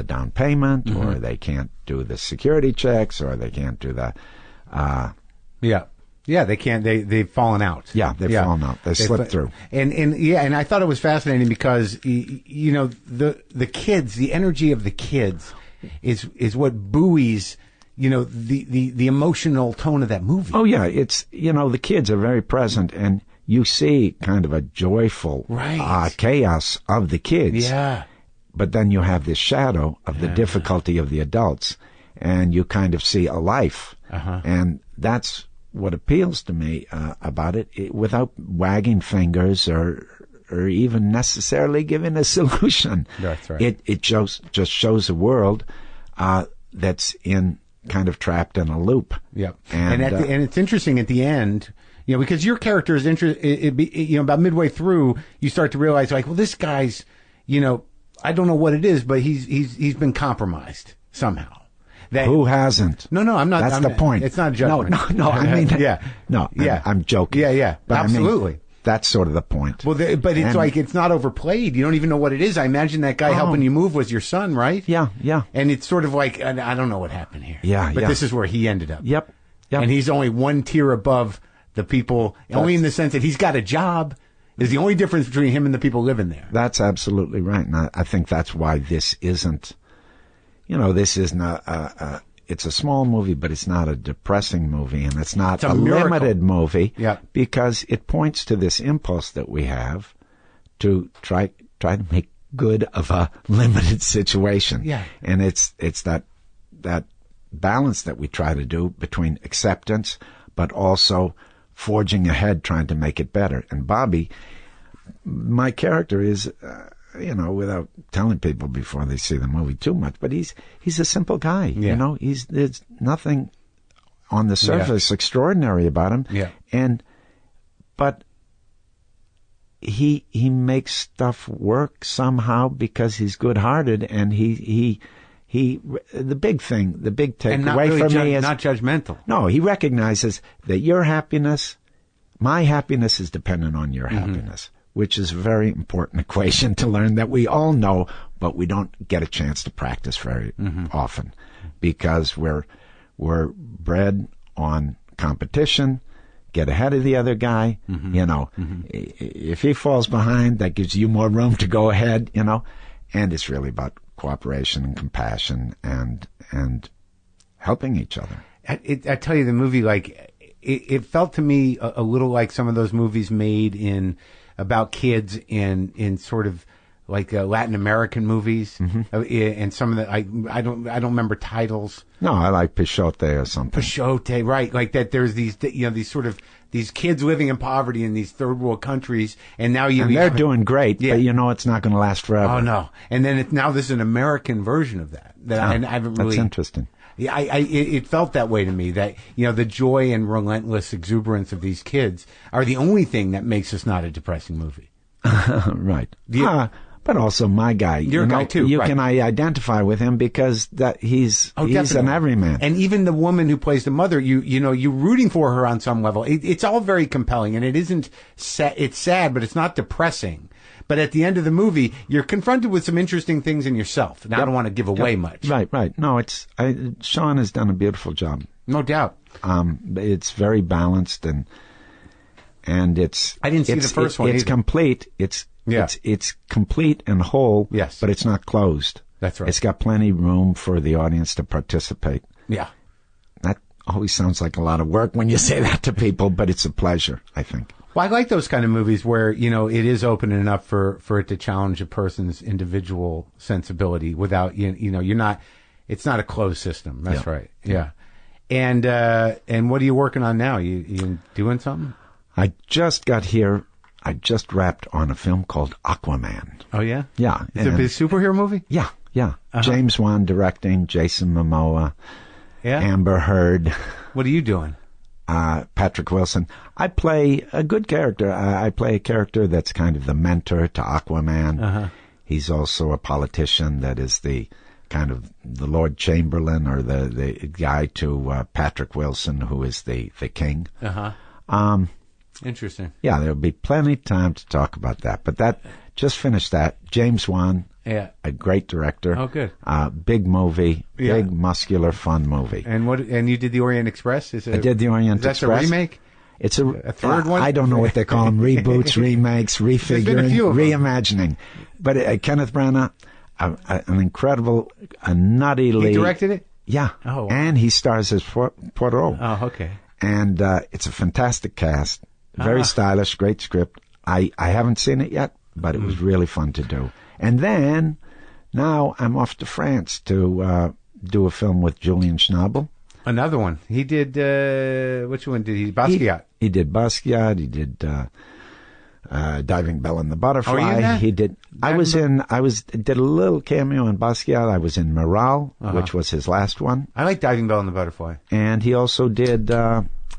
Speaker 1: down payment, or they can't do the security checks, or they can't do the,
Speaker 2: they can't. They've fallen out.
Speaker 1: Yeah, they've fallen out. They slipped through.
Speaker 2: And I thought it was fascinating because the kids, the energy of the kids, is what buoys the emotional tone of that movie.
Speaker 1: Oh yeah, it's the kids are very present, and you see kind of a joyful chaos of the kids.
Speaker 2: Yeah.
Speaker 1: But then you have this shadow of the difficulty of the adults, and you kind of see a life, and that's what appeals to me about it, without wagging fingers or even necessarily giving a solution.
Speaker 2: That's right.
Speaker 1: It just shows a world that's kind of trapped in a loop.
Speaker 2: Yeah, and it's interesting at the end, because your character is about midway through, you start to realize, like, well, this guy's, I don't know what it is, but he's been compromised somehow.
Speaker 1: Who hasn't?
Speaker 2: No, I'm not.
Speaker 1: That's the point.
Speaker 2: It's not a judgment.
Speaker 1: No. I mean, I'm joking.
Speaker 2: Yeah. But absolutely.
Speaker 1: I mean, that's sort of the point.
Speaker 2: Well, but it's like it's not overplayed. You don't even know what it is. I imagine that guy helping you move was your son, right?
Speaker 1: Yeah.
Speaker 2: And it's sort of like, I don't know what happened here.
Speaker 1: Yeah.
Speaker 2: But this is where he ended up.
Speaker 1: Yep.
Speaker 2: And he's only one tier above the people, only in the sense that he's got a job. Is the only difference between him and the people living there.
Speaker 1: That's absolutely right. And I think that's why this isn't, this isn't it's a small movie, but it's not a depressing movie, and it's not a limited movie, because it points to this impulse that we have to try to make good of a limited situation.
Speaker 2: Yeah.
Speaker 1: And it's that balance that we try to do between acceptance, but also forging ahead, trying to make it better. And Bobby, my character, is, without telling people before they see the movie too much, but he's a simple guy.
Speaker 2: Yeah.
Speaker 1: There's nothing on the surface extraordinary about him.
Speaker 2: Yeah.
Speaker 1: But he makes stuff work somehow because he's good-hearted, and the big takeaway for me is
Speaker 2: not judgmental.
Speaker 1: No, he recognizes that your happiness, my happiness, is dependent on your happiness, which is a very important equation to learn that we all know, but we don't get a chance to practice very often, because we're bred on competition. Get ahead of the other guy, If he falls behind, that gives you more room to go ahead, and it's really about cooperation and compassion and helping each other.
Speaker 2: I tell you, the movie, like, it felt to me a little like some of those movies made about kids in sort of like Latin American movies, and some of the I don't remember titles.
Speaker 1: No, I like Pichote or something.
Speaker 2: Pichote, right? Like that. There's these these kids living in poverty in these third world countries, and now
Speaker 1: they're doing great, but it's not going to last forever.
Speaker 2: Oh no! And then now there's an American version of that I haven't really.
Speaker 1: That's interesting.
Speaker 2: Yeah, it felt that way to me, that, the joy and relentless exuberance of these kids are the only thing that makes this not a depressing movie.
Speaker 1: Right. But also my guy.
Speaker 2: Your guy too.
Speaker 1: You
Speaker 2: right.
Speaker 1: can identify with him because he's an
Speaker 2: definitely.
Speaker 1: everyman.
Speaker 2: And even the woman who plays the mother, you're rooting for her on some level. It's all very compelling, and it isn't. It's sad, but it's not depressing. But at the end of the movie, you're confronted with some interesting things in yourself. And I don't want to give away much.
Speaker 1: Right. No, Sean has done a beautiful job.
Speaker 2: No doubt.
Speaker 1: It's very balanced and it's.
Speaker 2: I didn't see the first one.
Speaker 1: It's
Speaker 2: either.
Speaker 1: complete. It's complete and whole.
Speaker 2: Yes.
Speaker 1: But it's not closed.
Speaker 2: That's right.
Speaker 1: It's got plenty of room for the audience to participate.
Speaker 2: Yeah.
Speaker 1: That always sounds like a lot of work when you say that to people, but it's a pleasure, I think.
Speaker 2: Well, I like those kind of movies where, it is open enough for it to challenge a person's individual sensibility without, you're not, it's not a closed system. That's right. Yeah. And what are you working on now? You doing something?
Speaker 1: I just wrapped on a film called Aquaman.
Speaker 2: Oh, yeah?
Speaker 1: Yeah.
Speaker 2: Is it a big superhero movie?
Speaker 1: Yeah. Uh-huh. James Wan directing, Jason Momoa, Amber Heard.
Speaker 2: What are you doing?
Speaker 1: Patrick Wilson. I play a good character. I play a character that's kind of the mentor to Aquaman.
Speaker 2: Uh-huh.
Speaker 1: He's also a politician that is the kind of the Lord Chamberlain or the guy to Patrick Wilson, who is the king.
Speaker 2: Uh-huh. Interesting.
Speaker 1: Yeah, there'll be plenty of time to talk about that. But just finished that. James Wan, a great director.
Speaker 2: Oh, good.
Speaker 1: Big movie, big muscular, fun movie.
Speaker 2: And you did the Orient Express?
Speaker 1: I did the Orient Express.
Speaker 2: That's a remake?
Speaker 1: It's a
Speaker 2: third one?
Speaker 1: I don't know what they call them. Reboots, remakes, refiguring, reimagining. But Kenneth Branagh, an incredible, a nutty lead.
Speaker 2: He directed it?
Speaker 1: Yeah.
Speaker 2: Oh, wow.
Speaker 1: And he stars as Poirot.
Speaker 2: Oh, okay.
Speaker 1: And it's a fantastic cast. Very stylish, great script. I haven't seen it yet, but it was really fun to do. And then, now I'm off to France to do a film with Julian Schnabel.
Speaker 2: Another one. He did, which one did he? Basquiat.
Speaker 1: He did Basquiat. He did Diving Bell and the Butterfly.
Speaker 2: Oh, are you in that?
Speaker 1: He did. Did a little cameo on Basquiat. I was in Morale, which was his last one.
Speaker 2: I like Diving Bell and the Butterfly.
Speaker 1: And he also did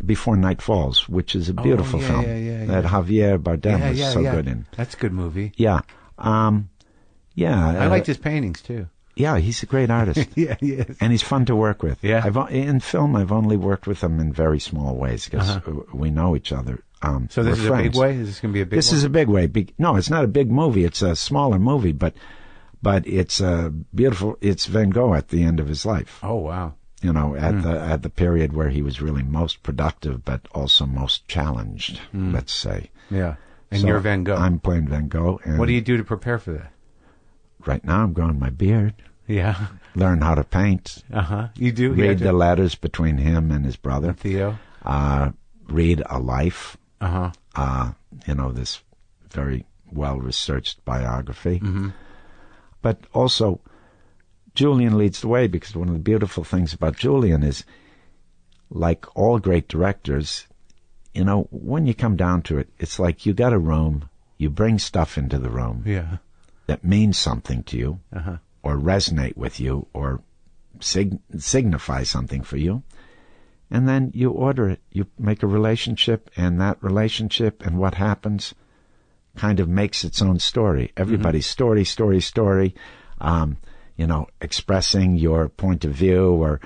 Speaker 1: Before Night Falls, which is a beautiful film that Javier Bardem was so good in.
Speaker 2: That's a good movie.
Speaker 1: Yeah.
Speaker 2: I liked his paintings too.
Speaker 1: Yeah, he's a great artist.
Speaker 2: Yeah, he is.
Speaker 1: And he's fun to work with.
Speaker 2: Yeah.
Speaker 1: In film, I've only worked with him in very small ways because we know each other.
Speaker 2: So this is
Speaker 1: friends.
Speaker 2: a big way? Is this going to be a big
Speaker 1: This is a big way. No, it's not a big movie. It's a smaller movie, but it's beautiful. It's Van Gogh at the end of his life.
Speaker 2: Oh, wow.
Speaker 1: At the period where he was really most productive, but also most challenged, let's say.
Speaker 2: Yeah. And you're Van Gogh.
Speaker 1: I'm playing Van Gogh. And
Speaker 2: what do you do to prepare for that?
Speaker 1: Right now, I'm growing my beard.
Speaker 2: Yeah.
Speaker 1: Learn how to paint.
Speaker 2: You do?
Speaker 1: Read the letters between him and his brother.
Speaker 2: And Theo?
Speaker 1: Read A Life.
Speaker 2: Uh-huh.
Speaker 1: This very well-researched biography. Mm-hmm. But also, Julian leads the way because one of the beautiful things about Julian is, like all great directors, when you come down to it, it's like you got a room, you bring stuff into the room that means something to you, or resonate with you, or signify something for you, and then you order it. You make a relationship, and that relationship and what happens kind of makes its own story. Everybody's story, expressing your point of view or,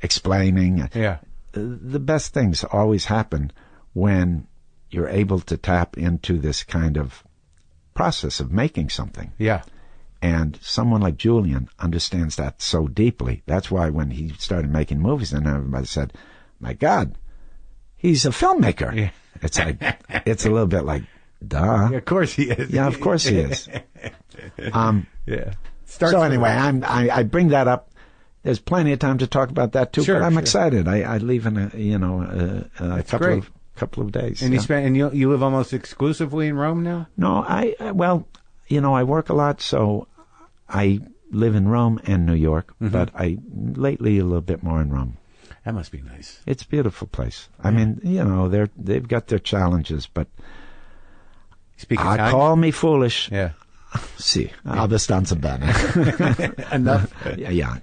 Speaker 1: explaining.
Speaker 2: Yeah.
Speaker 1: The best things always happen when you're able to tap into this kind of process of making something.
Speaker 2: Yeah.
Speaker 1: And someone like Julian understands that so deeply. That's why when he started making movies, and everybody said, my God, he's a filmmaker. Yeah. It's like, it's a little bit like, duh.
Speaker 2: Yeah, of course he is.
Speaker 1: Yeah, of course he is.
Speaker 2: Yeah.
Speaker 1: So anyway, I bring that up. There's plenty of time to talk about that too, but I'm excited. I leave in a couple of days.
Speaker 2: And you live almost exclusively in Rome now?
Speaker 1: No, I work a lot, so I live in Rome and New York, but lately a little bit more in Rome.
Speaker 2: That must be nice.
Speaker 1: It's a beautiful place. Yeah. I mean, they've got their challenges, but call me foolish.
Speaker 2: Yeah.
Speaker 1: Sì, abbastanza bene.
Speaker 2: Enough.
Speaker 1: Yeah,